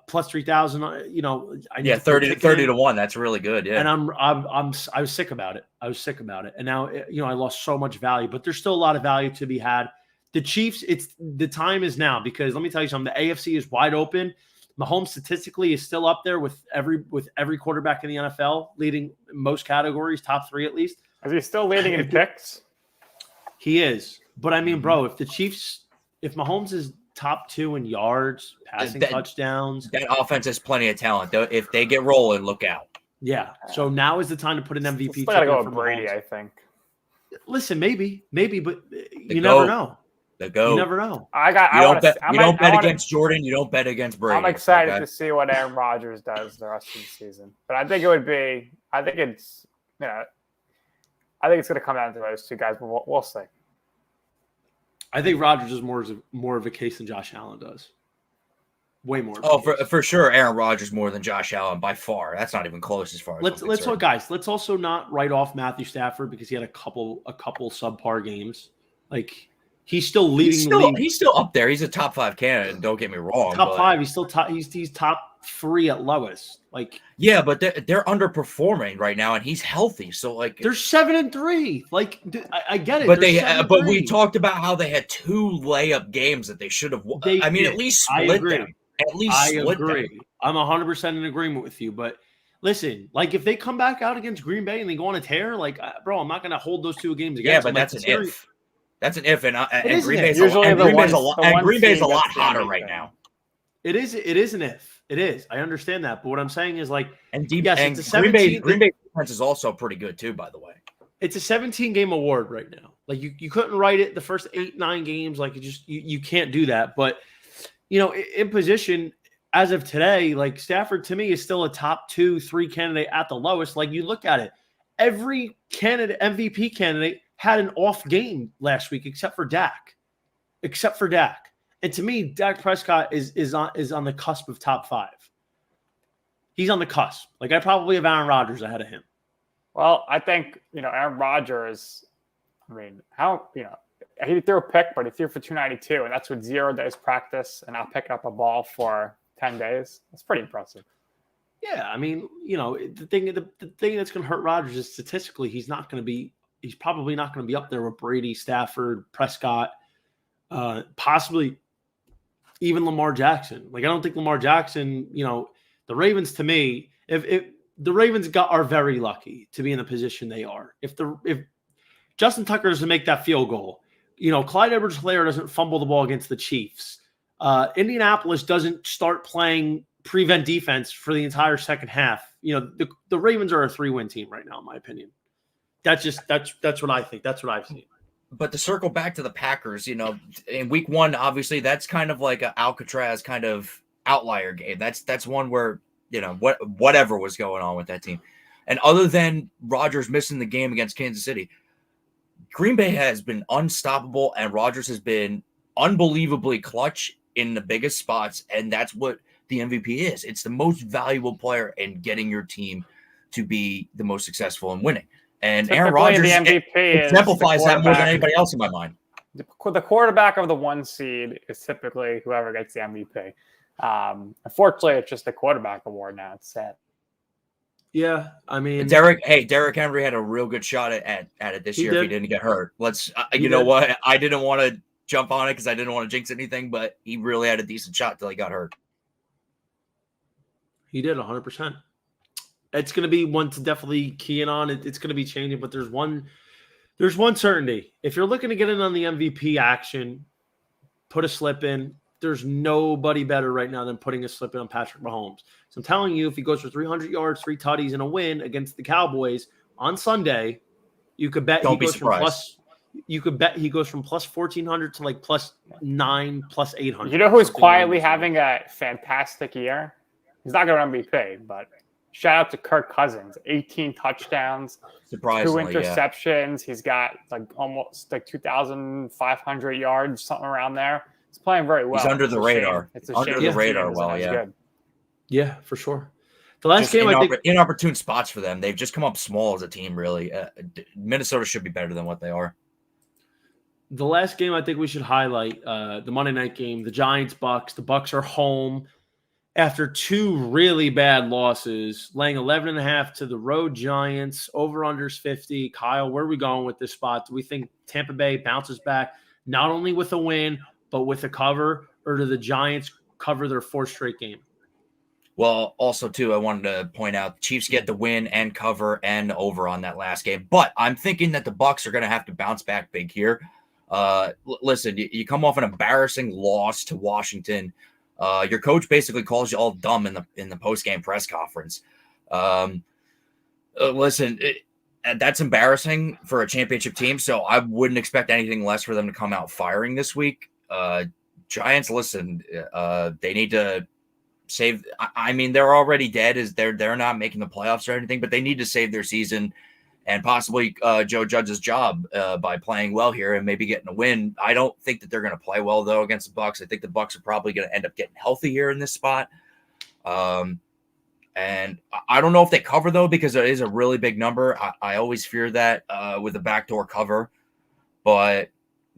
plus 3,000. I need 30-1. That's really good. Yeah, and I was sick about it. And now I lost so much value, but there's still a lot of value to be had. The Chiefs, the time is now, because let me tell you something. The AFC is wide open. Mahomes statistically is still up there with every quarterback in the NFL, leading most categories, top 3 at least. Is he still leading in picks? He is. But I mean, bro, if Mahomes is top 2 in yards, passing touchdowns. That offense has plenty of talent. If they get rolling, look out. Yeah. So now is the time to put an MVP ticket got to go with for Brady, Mahomes. I think. Listen, maybe, but you never know. You never know. You don't bet against Jordan. You don't bet against Brady. I'm excited to see what Aaron Rodgers does the rest of the season. But I think it's going to come down to those two guys, but we'll see. I think Rodgers is more of a case than Josh Allen does. Way more. For sure, Aaron Rodgers more than Josh Allen by far. That's not even close as far as let's also not write off Matthew Stafford because he had a couple subpar games. Like, he's still leading the league. He's still up there. He's a top 5 candidate. Don't get me wrong. Top 5. He's still top. He's top 3 at lowest. Like, yeah, but they're underperforming right now, and he's healthy. So they're 7-3. Like, I get it. But we talked about how they had 2 layup games that they should have won. At least split them. At least split them. I'm 100% in agreement with you. But listen, like, if they come back out against Green Bay and they go on a tear, like, bro, I'm not going to hold those 2 games against them. Yeah, but that's an if. That's an if, and Green Bay's a lot hotter right now. It is an if. It is. I understand that, but what I'm saying is, like, Green Bay defense is also pretty good too, by the way. It's a 17-game award right now. Like, you couldn't write it the first 8-9 games. Like, you can't do that. But in position as of today, like, Stafford to me is still a top 2-3 candidate at the lowest. Like, you look at it, every MVP candidate had an off game last week except for Dak. And to me, Dak Prescott is on the cusp of top 5. He's on the cusp. Like, I probably have Aaron Rodgers ahead of him. Well, I think, Aaron Rodgers, he threw a pick, but he threw for 292, and that's with 0 days practice and not picking up a ball for 10 days. That's pretty impressive. Yeah, I mean, the thing that's going to hurt Rodgers is statistically he's probably not going to be up there with Brady, Stafford, Prescott, possibly even Lamar Jackson. Like, I don't think Lamar Jackson, the Ravens, to me, if the Ravens are very lucky to be in the position they are. If Justin Tucker doesn't make that field goal, Clyde Edwards-Helaire doesn't fumble the ball against the Chiefs, Indianapolis doesn't start playing prevent defense for the entire second half, the Ravens are a 3-win team right now, in my opinion. That's what I think. That's what I've seen. But to circle back to the Packers, in week 1, obviously that's kind of like an Alcatraz kind of outlier game. That's one where, whatever was going on with that team. And other than Rodgers missing the game against Kansas City, Green Bay has been unstoppable, and Rodgers has been unbelievably clutch in the biggest spots. And that's what the MVP is. It's the most valuable player in getting your team to be the most successful in winning. And Aaron Rodgers the MVP exemplifies that more than anybody else in my mind. The quarterback of the 1 seed is typically whoever gets the MVP. Unfortunately, it's just a quarterback award now. It's sad. Yeah, I mean, Derrick Henry had a real good shot at it this year if he didn't get hurt. Know what? I didn't want to jump on it because I didn't want to jinx anything, but he really had a decent shot till he got hurt. He did 100%. It's going to be one to definitely key in on. It's going to be changing, but there's one certainty. If you're looking to get in on the MVP action, put a slip in. There's nobody better right now than putting a slip in on Patrick Mahomes. So I'm telling you, if he goes for 300 yards, 3 tutties, and a win against the Cowboys on Sunday, you could bet he goes from plus 1,400 to like plus 9, plus 800. You know who's quietly having a fantastic year? He's not going to MVP, but shout out to Kirk Cousins. 18 touchdowns, 2 interceptions. Yeah. He's got like almost like 2,500 yards, something around there. He's playing very well. He's under the radar. It's a shame. The radar well, yeah. Good. Yeah, for sure. The last game, I think, inopportune spots for them. They've just come up small as a team, really. Minnesota should be better than what they are. The last game I think we should highlight, the Monday night game, the Giants-Bucks. The Bucks are home after 2 really bad losses, laying 11.5 to the road Giants, over-unders 50. Kyle, where are we going with this spot? Do we think Tampa Bay bounces back not only with a win, but with a cover, or do the Giants cover their 4th straight game? Well, also, too, I wanted to point out the Chiefs get the win and cover and over on that last game. But I'm thinking that the Bucks are going to have to bounce back big here. Listen, you come off an embarrassing loss to Washington. Your coach basically calls you all dumb in the post-game press conference. Listen, that's embarrassing for a championship team, so I wouldn't expect anything less for them to come out firing this week. Giants, listen, they need to save. I mean, they're already dead. They're not making the playoffs or anything, but they need to save their season and possibly Joe Judge's job by playing well here and maybe getting a win. I don't think that they're going to play well though against the Bucks. I think the Bucks are probably going to end up getting healthy here in this spot. And I don't know if they cover though, because it is a really big number. I always fear that with a backdoor cover, but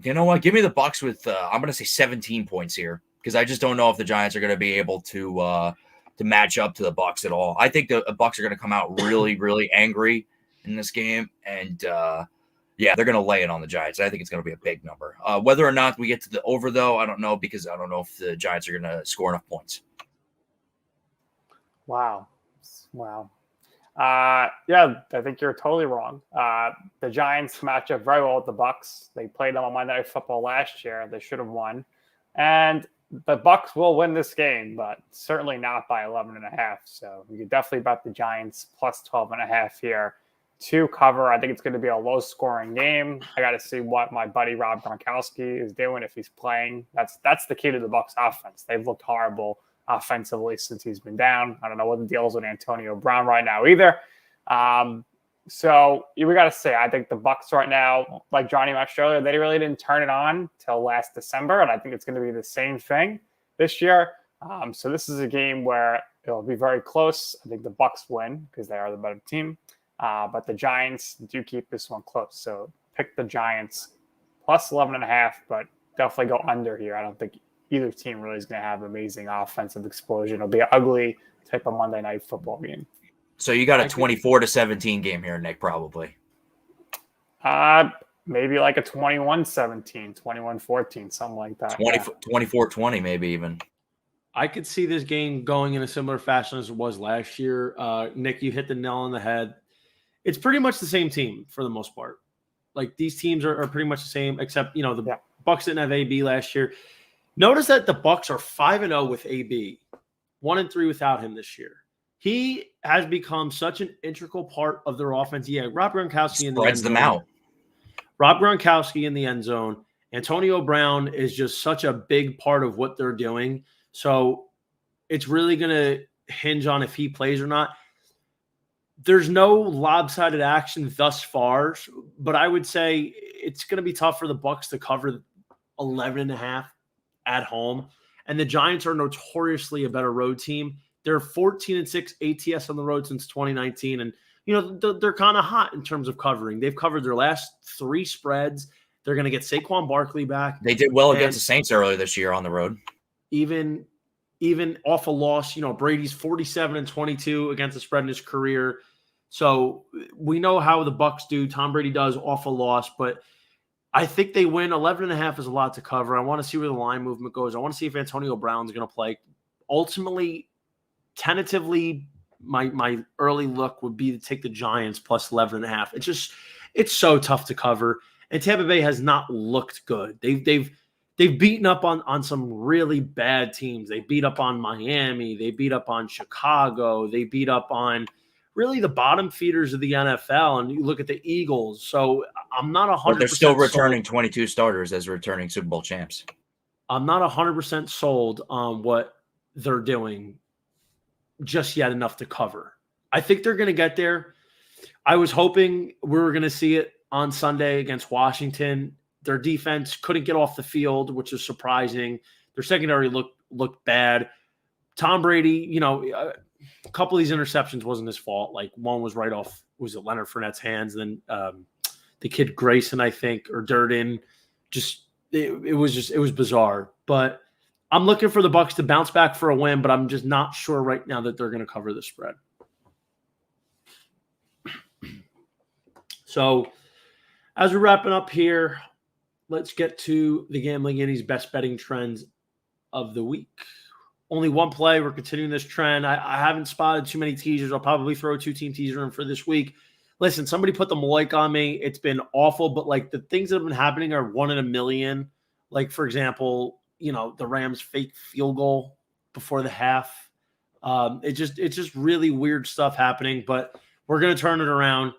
you know what? Give me the Bucks with I'm going to say 17 points here, because I just don't know if the Giants are going to be able to match up to the Bucks at all. I think the Bucks are going to come out really, really angry in this game, and they're going to lay it on the Giants. I think it's going to be a big number. Whether or not we get to the over, though, I don't know, because I don't know if the Giants are going to score enough points. Wow. I think you're totally wrong. The Giants match up very well with the Bucks. They played them on Monday Night Football last year. They should have won, and the Bucks will win this game, but certainly not by 11.5. So you could definitely bet the Giants plus 12.5 here to cover. I think it's going to be a low-scoring game. I got to see what my buddy Rob Gronkowski is doing if he's playing. That's the key to the Bucks offense. They've looked horrible offensively since he's been down. I don't know what the deal is with Antonio Brown right now either. So we got to say, I think the Bucks right now, like Johnny mentioned earlier, they really didn't turn it on till last December, and I think it's going to be the same thing this year. So this is a game where it'll be very close. I think the Bucks win because they are the better team, but the Giants do keep this one close. So pick the Giants plus 11.5, but definitely go under here. I don't think either team really is going to have amazing offensive explosion. It'll be an ugly type of Monday Night Football game. So you got a 24-17 game here, Nick, probably. Maybe like a 21-17, 21-14, something like that. 24-20 maybe even. I could see this game going in a similar fashion as it was last year. Nick, you hit the nail on the head. It's pretty much the same team for the most part. Like these teams are pretty much the same, except the Bucks didn't have AB last year. Notice that the Bucks are 5-0 with AB, 1-3 without him this year. He has become such an integral part of their offense. Yeah, Rob Gronkowski in the end zone. Spreads them out. Rob Gronkowski in the end zone. Antonio Brown is just such a big part of what they're doing. So it's really going to hinge on if he plays or not. There's no lopsided action thus far, but I would say it's going to be tough for the Bucks to cover 11.5 at home. And the Giants are notoriously a better road team. They're 14-6 ATS on the road since 2019. And, they're kind of hot in terms of covering. They've covered their last 3 spreads. They're going to get Saquon Barkley back. They did well against the Saints earlier this year on the road. Even off a loss, Brady's 47-22 against the spread in his career. So we know how the Bucs do. Tom Brady does off a loss, but I think they win. 11.5 is a lot to cover. I want to see where the line movement goes. I want to see if Antonio Brown's going to play. Ultimately, tentatively, my early look would be to take the Giants plus 11.5. It's so tough to cover. And Tampa Bay has not looked good. They've beaten up on some really bad teams. They beat up on Miami. They beat up on Chicago. They beat up on really the bottom feeders of the NFL. And you look at the Eagles. So I'm not 100%. But they're still returning 22 starters as returning Super Bowl champs. I'm not 100% sold on what they're doing just yet enough to cover. I think they're going to get there. I was hoping we were going to see it on Sunday against Washington. Their defense couldn't get off the field, which is surprising. Their secondary looked bad. Tom Brady, a couple of these interceptions wasn't his fault. Like one was right off, was it Leonard Fournette's hands? Then the kid Grayson, I think, or Durden. It was bizarre. But I'm looking for the Bucs to bounce back for a win, but I'm just not sure right now that they're going to cover the spread. So as we're wrapping up here, let's get to the Gambling Innings best betting trends of the week. Only one play. We're continuing this trend. I haven't spotted too many teasers. I'll probably throw a 2-team teaser in for this week. Listen, somebody put the Maloik on me. It's been awful, but the things that have been happening are 1 in a million. Like, for example, the Rams fake field goal before the half. It's just really weird stuff happening, but we're going to turn it around.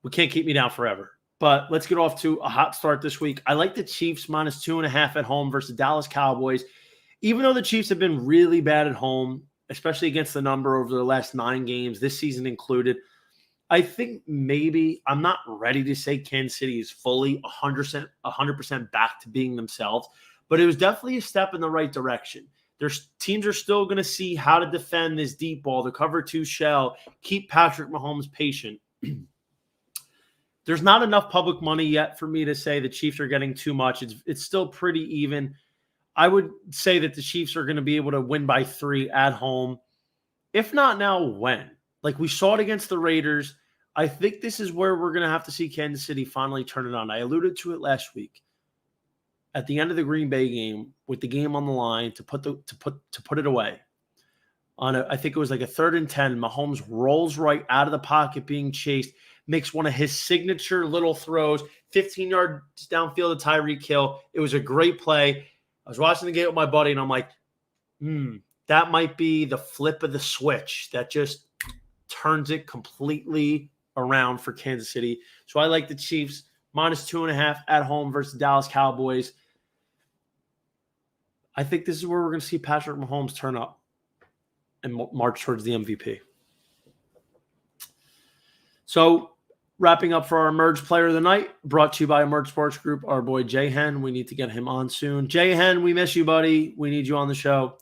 We can't keep me down forever. But let's get off to a hot start this week. I like the Chiefs minus 2.5 at home versus Dallas Cowboys. Even though the Chiefs have been really bad at home, especially against the number over the last 9 games, this season included, I think maybe I'm not ready to say Kansas City is fully 100% back to being themselves, but it was definitely a step in the right direction. Their teams are still going to see how to defend this deep ball, the cover 2 shell, keep Patrick Mahomes patient. There's not enough public money yet for me to say the Chiefs are getting too much. It's still pretty even. I would say that the Chiefs are going to be able to win by 3 at home. If not now, when? Like we saw it against the Raiders. I think this is where we're going to have to see Kansas City finally turn it on. I alluded to it last week. At the end of the Green Bay game, with the game on the line to put it away. I think it was like a 3rd and 10. Mahomes rolls right out of the pocket being chased, makes one of his signature little throws, 15 yards downfield to Tyreek Hill. It was a great play. I was watching the game with my buddy, and I'm like, that might be the flip of the switch that just turns it completely around for Kansas City. So I like the Chiefs minus 2.5 at home versus Dallas Cowboys. I think this is where we're going to see Patrick Mahomes turn up and march towards the MVP. So wrapping up for our Emerge Player of the Night, brought to you by Emerge Sports Group, our boy Jay Hen. We need to get him on soon. Jay Hen, we miss you, buddy. We need you on the show.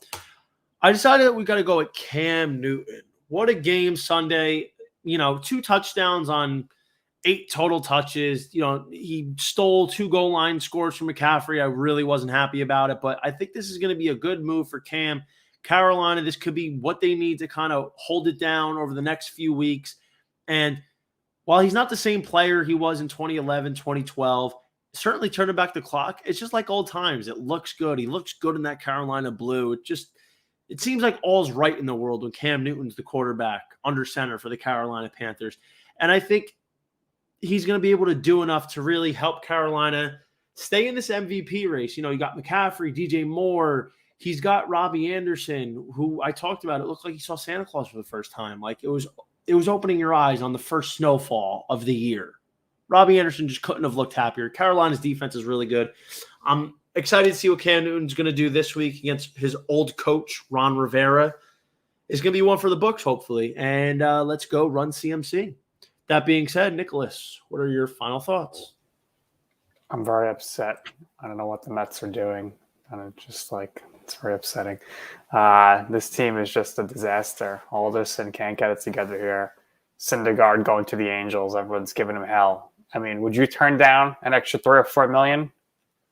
I decided that we got to go with Cam Newton. What a game Sunday. 2 touchdowns on 8 total touches. He stole 2 goal line scores from McCaffrey. I really wasn't happy about it, but I think this is going to be a good move for Cam. Carolina, this could be what they need to kind of hold it down over the next few weeks. And while he's not the same player he was in 2011, 2012, certainly turning back the clock, it's just like old times. It looks good. He looks good in that Carolina blue. It seems like all's right in the world when Cam Newton's the quarterback under center for the Carolina Panthers. And I think he's going to be able to do enough to really help Carolina stay in this MVP race. You got McCaffrey, DJ Moore. He's got Robbie Anderson, who I talked about. It looked like he saw Santa Claus for the first time. Like it was opening your eyes on the first snowfall of the year. Robbie Anderson just couldn't have looked happier. Carolina's defense is really good. I'm excited to see what Cam Newton's going to do this week against his old coach, Ron Rivera. It's going to be one for the books, hopefully. And let's go run CMC. That being said, Nicholas, what are your final thoughts? I'm very upset. I don't know what the Mets are doing. And it's just like, it's very upsetting. This team is just a disaster. Alderson can't get it together here. Syndergaard going to the Angels. Everyone's giving him hell. I mean, would you turn down an extra $3 or $4 million?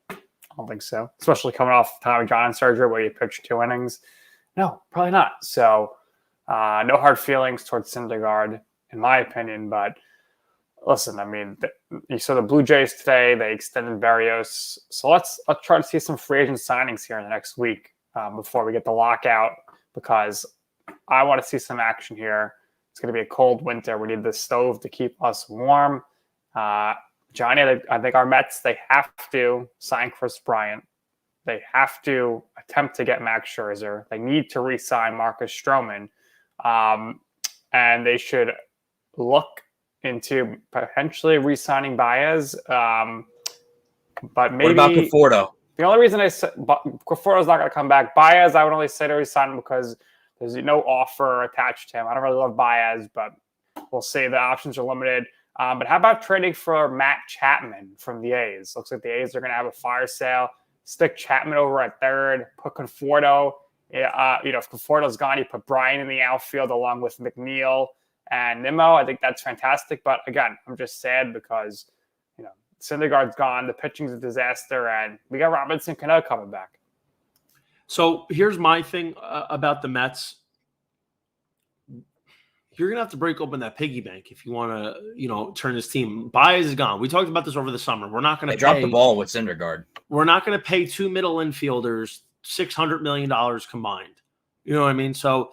I don't think so. Especially coming off Tommy John surgery where you pitched 2 innings. No, probably not. So no hard feelings towards Syndergaard, in my opinion. But listen, I mean, you saw the Blue Jays today. They extended Berrios. So let's try to see some free agent signings here in the next week before we get the lockout, because I want to see some action here. It's going to be a cold winter. We need the stove to keep us warm. Johnny, I think our Mets, they have to sign Chris Bryant. They have to attempt to get Max Scherzer. They need to re-sign Marcus Stroman. And they should look into potentially re-signing Baez. But maybe, what about Conforto? The only reason I said Conforto's not going to come back. Baez, I would only say to re-sign him because there's no offer attached to him. I don't really love Baez, but we'll see. The options are limited. But how about trading for Matt Chapman from the A's? Looks like the A's are going to have a fire sale. Stick Chapman over at third. Put Conforto. If Conforto's gone, you put Bryan in the outfield along with McNeil and Nimmo. I think that's fantastic. But again, I'm just sad because Syndergaard's gone. The pitching's a disaster, and we got Robinson Cano coming back. So here's my thing about the Mets. You're going to have to break open that piggy bank if you want to, turn this team. Baez is gone. We talked about this over the summer. We're not going to drop the ball with Syndergaard. We're not going to pay 2 middle infielders $600 million combined. You know what I mean? So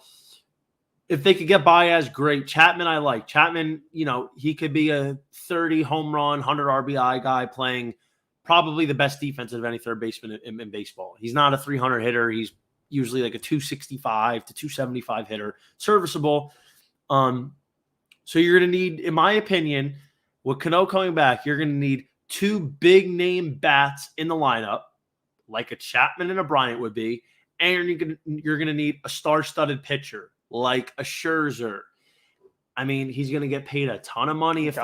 if they could get Baez, great. Chapman, I like. Chapman, he could be a 30 home run, 100 RBI guy playing probably the best defense of any third baseman in baseball. He's not a 300 hitter. He's usually like a 265 to 275 hitter. Serviceable. So you're going to need, in my opinion, with Cano coming back, you're going to need 2 big name bats in the lineup, like a Chapman and a Bryant would be, and you're going to need a star-studded pitcher like a Scherzer. I mean, he's going to get paid a ton of money if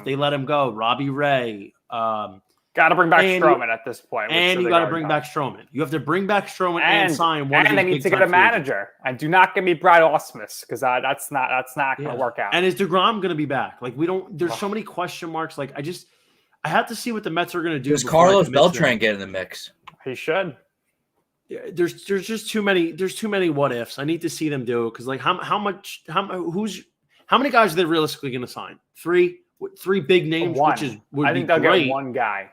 they let him go. Robbie Ray. Got to bring back Stroman at this point. And you got to bring back Stroman. You have to bring back Stroman and sign one. And they need to get a manager. And do not give me Brad Ausmus because that's not going to work out. And is DeGrom going to be back? Like there's so many question marks. Like I have to see what the Mets are going to do. Does Carlos Beltran get in the mix? He should. Yeah, there's just too many. There's too many what ifs. I need to see them do because how many guys are they realistically going to sign? 3 big names, One. which would I be think they'll great. get one guy.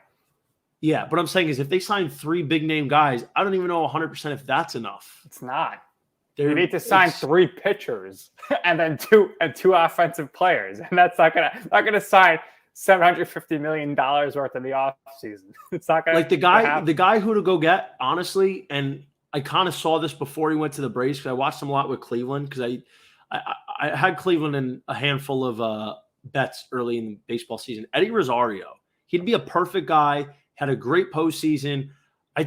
Yeah, but I'm saying is if they sign 3 big name guys, I don't even know 100% if that's enough. It's not. You need to sign 3 pitchers and then two offensive players, and that's not gonna sign $750 million worth in the offseason. It's not gonna like the guy who to go get, honestly, and I kind of saw this before he went to the Braves because I watched him a lot with Cleveland because I had Cleveland in a handful of bets early in the baseball season. Eddie Rosario, he'd be a perfect guy. Had a great postseason.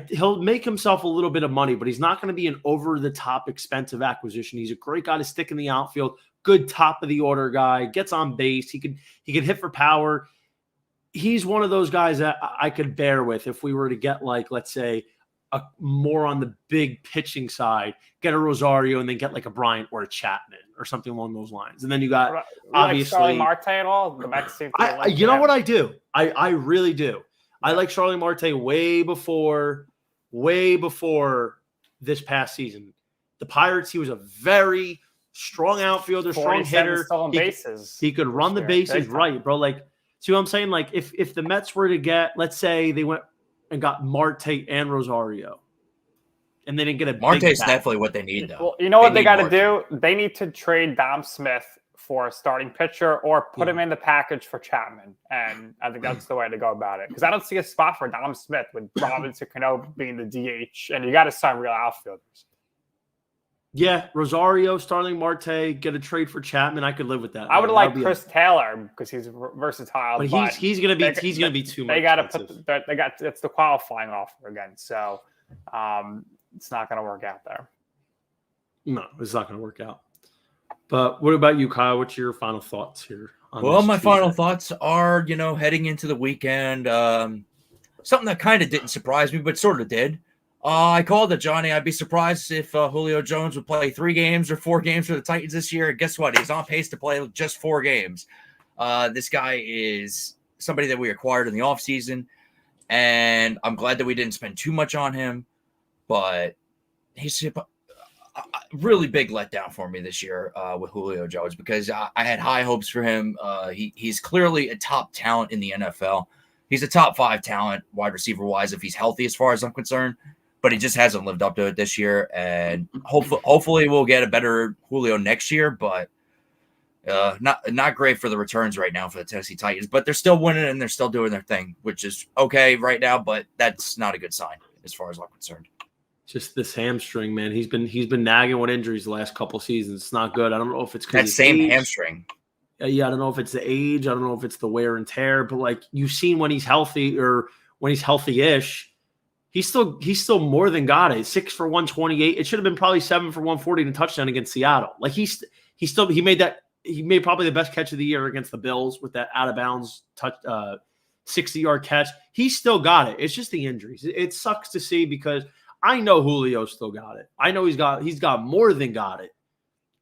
He'll make himself a little bit of money, but he's not going to be an over-the-top expensive acquisition. He's a great guy to stick in the outfield. Good top-of-the-order guy. Gets on base. He could hit for power. He's one of those guys that I could bear with if we were to get, like, let's say, a more on the big pitching side. Get a Rosario and then get, like, a Bryant or a Chapman or something along those lines. And then you got, obviously. Like Starling Marte at all? The Mets seem to you know what I do? I really do. I like Starling Marte way before this past season. The Pirates, he was a very strong outfielder, strong hitter. Stolen bases. He could run the bases right, bro. Like, see what I'm saying? Like, if the Mets were to get, let's say they went and got Marte and Rosario, and they didn't get a Marte's definitely what they need, though. Well, you know what they got to do? They need to trade Dom Smith for a starting pitcher or put him in the package for Chapman. And I think that's the way to go about it. Because I don't see a spot for Dom Smith with Robinson Cano being the DH. And you got to sign real outfielders. Yeah, Rosario, Starling Marte, get a trade for Chapman. I could live with that. I would like Chris Taylor because he's versatile. But he's gonna be too much. They got to put it's the qualifying offer again. So it's not going to work out there. No, it's not going to work out. But what about you, Kyle? What's your final thoughts here? Well, my final thoughts are, heading into the weekend, something that kind of didn't surprise me, but sort of did. I called it, Johnny. I'd be surprised if Julio Jones would play 3 games or 4 games for the Titans this year. And guess what? He's on pace to play just 4 games. This guy is somebody that we acquired in the offseason, and I'm glad that we didn't spend too much on him, but he's a really big letdown for me this year with Julio Jones because I had high hopes for him. He's clearly a top talent in the NFL. He's a top 5 talent wide receiver wise if he's healthy as far as I'm concerned, but he just hasn't lived up to it this year, and hopefully we'll get a better Julio next year, but not great for the returns right now for the Tennessee Titans, but they're still winning and they're still doing their thing, which is okay right now, but that's not a good sign as far as I'm concerned. Just this hamstring, man. He's been nagging with injuries the last couple seasons. It's not good. I don't know if it's that same hamstring. Yeah, I don't know if it's the age. I don't know if it's the wear and tear, but like you've seen when he's healthy or when he's healthy-ish, he's still more than got it. 6 for 128. It should have been probably 7 for 140 and a touchdown against Seattle. Like he made probably the best catch of the year against the Bills with that out of bounds touch 60-yard catch. He's still got it. It's just the injuries. It sucks to see because I know Julio still got it. I know he's got more than got it.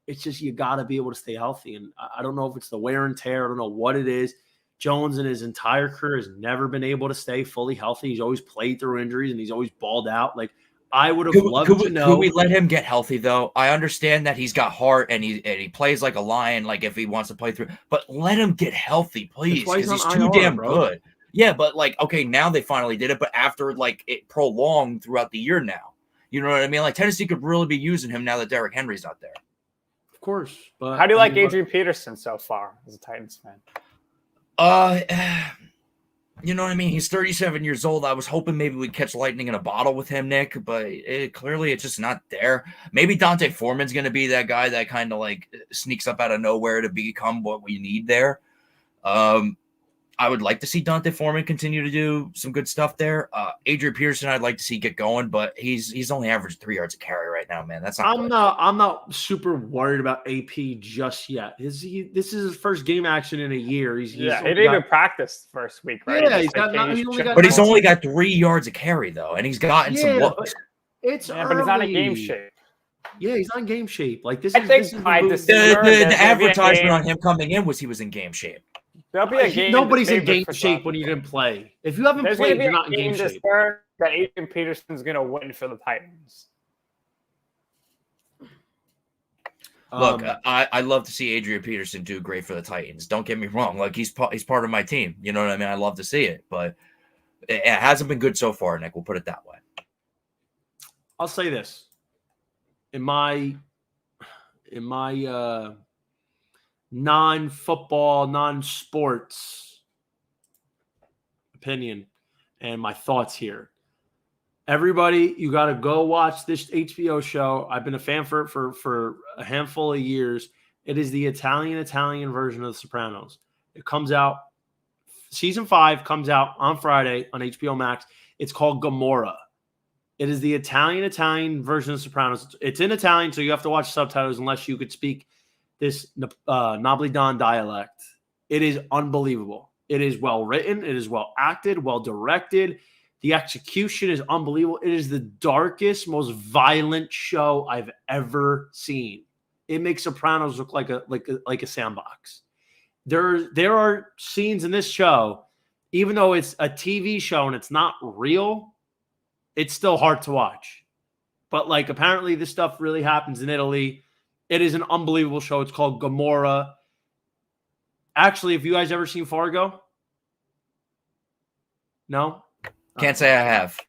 It's just you got to be able to stay healthy. And I don't know if it's the wear and tear. I don't know what it is. Jones in his entire career has never been able to stay fully healthy. He's always played through injuries and he's always balled out. Like I would have loved to know. Could we let him get healthy though? I understand that he's got heart and he plays like a lion, like if he wants to play through, but let him get healthy, please, because he's too damn good. Yeah, but like, okay, now they finally did it, but after like it prolonged throughout the year now. You know what I mean? Like Tennessee could really be using him now that Derrick Henry's not there. Of course. But how do you like Adrian Peterson so far as a Titans fan? You know what I mean? He's 37 years old. I was hoping maybe we'd catch lightning in a bottle with him, Nick, but clearly it's just not there. Maybe Dante Foreman's going to be that guy that kind of like sneaks up out of nowhere to become what we need there. I would like to see Dante Foreman continue to do some good stuff there. Adrian Peterson, I'd like to see get going, but he's only averaged 3 yards a carry right now, man. That's not. I'm not super worried about AP just yet. This is his first game action in a year. He didn't even practice first week, right? Yeah, but he's only got 3 yards a carry though, and he's gotten some looks. But he's not in game shape. Yeah, he's not in game shape. Like the advertisement on him coming in was he was in game shape. There'll be a game. Nobody's in game shape when you didn't play. If you haven't played, you're not in game shape. That Adrian Peterson's going to win for the Titans. Look, I love to see Adrian Peterson do great for the Titans. Don't get me wrong. Like he's part of my team. You know what I mean? I love to see it, but it hasn't been good so far, Nick. We'll put it that way. I'll say this. In my non-football, non-sports opinion and my thoughts here. Everybody, you got to go watch this HBO show. I've been a fan for a handful of years. It is the Italian version of The Sopranos. It comes out, season 5 comes out on Friday on HBO Max. It's called Gomorrah. It is the Italian version of The Sopranos. It's in Italian, so you have to watch subtitles unless you could speak this Nobly-Don dialect. It is unbelievable. It is well written. It is well acted, well directed. The execution is unbelievable. It is the darkest, most violent show I've ever seen. It makes Sopranos look like a sandbox. There are scenes in this show, even though it's a TV show and it's not real, it's still hard to watch. But like apparently this stuff really happens in Italy. It is an unbelievable show. It's called Gomorrah. Actually, have you guys ever seen Fargo? No? Can't say I have.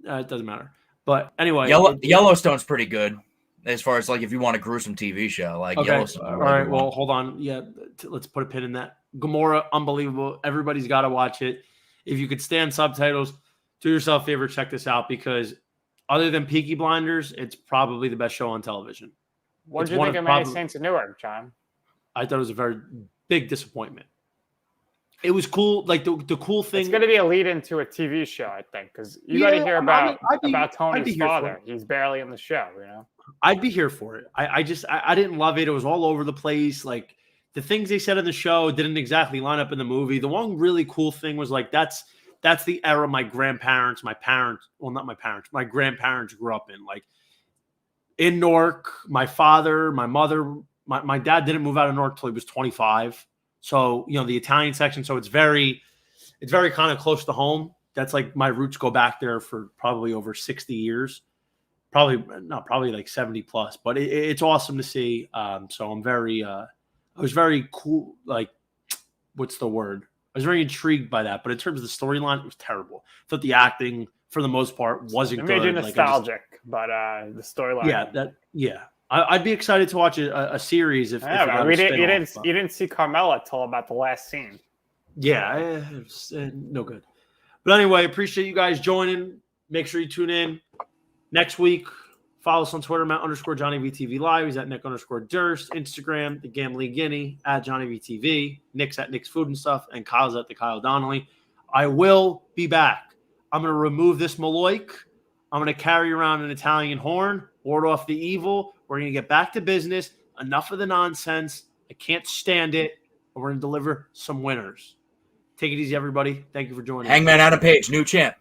It doesn't matter. But anyway. Yellowstone's pretty good as far as like if you want a gruesome TV show. Like okay. Yellowstone. All right, well, hold on. Yeah, let's put a pin in that. Gomorrah, unbelievable. Everybody's got to watch it. If you could stand subtitles, do yourself a favor, check this out because other than Peaky Blinders, it's probably the best show on television. What did you think of Many Saints of Newark, John? I thought it was a very big disappointment. It was cool. Like the cool thing. It's going to be a lead into a TV show, I think, because you got to hear about Tony's father. He's barely in the show, you know. I'd be here for it. I didn't love it. It was all over the place. Like the things they said in the show didn't exactly line up in the movie. The one really cool thing was like that's that's the era my grandparents, my parents, well, not my parents, my grandparents grew up in. Like in Newark, my father, my mother, my dad didn't move out of Newark till he was 25. So, the Italian section. So it's very kind of close to home. That's like my roots go back there for probably over 60 years. Probably like 70 plus, but it's awesome to see. So I was very cool. Like, what's the word? I was very intrigued by that. But in terms of the storyline, it was terrible. I thought the acting, for the most part, wasn't good. It made you nostalgic, but the storyline. I'd be excited to watch a series if you didn't see Carmella till about the last scene. Yeah, it was no good. But anyway, appreciate you guys joining. Make sure you tune in next week. Follow us on Twitter, @JohnnyVTV Live. He's at Nick_Durst. Instagram, the Gambling Guinea, @JohnnyVTV. Nick's at Nick's Food and Stuff. And Kyle's at the Kyle Donnelly. I will be back. I'm going to remove this Maloik. I'm going to carry around an Italian horn, ward off the evil. We're going to get back to business. Enough of the nonsense. I can't stand it. And we're going to deliver some winners. Take it easy, everybody. Thank you for joining. Hangman Adam Page, new champ.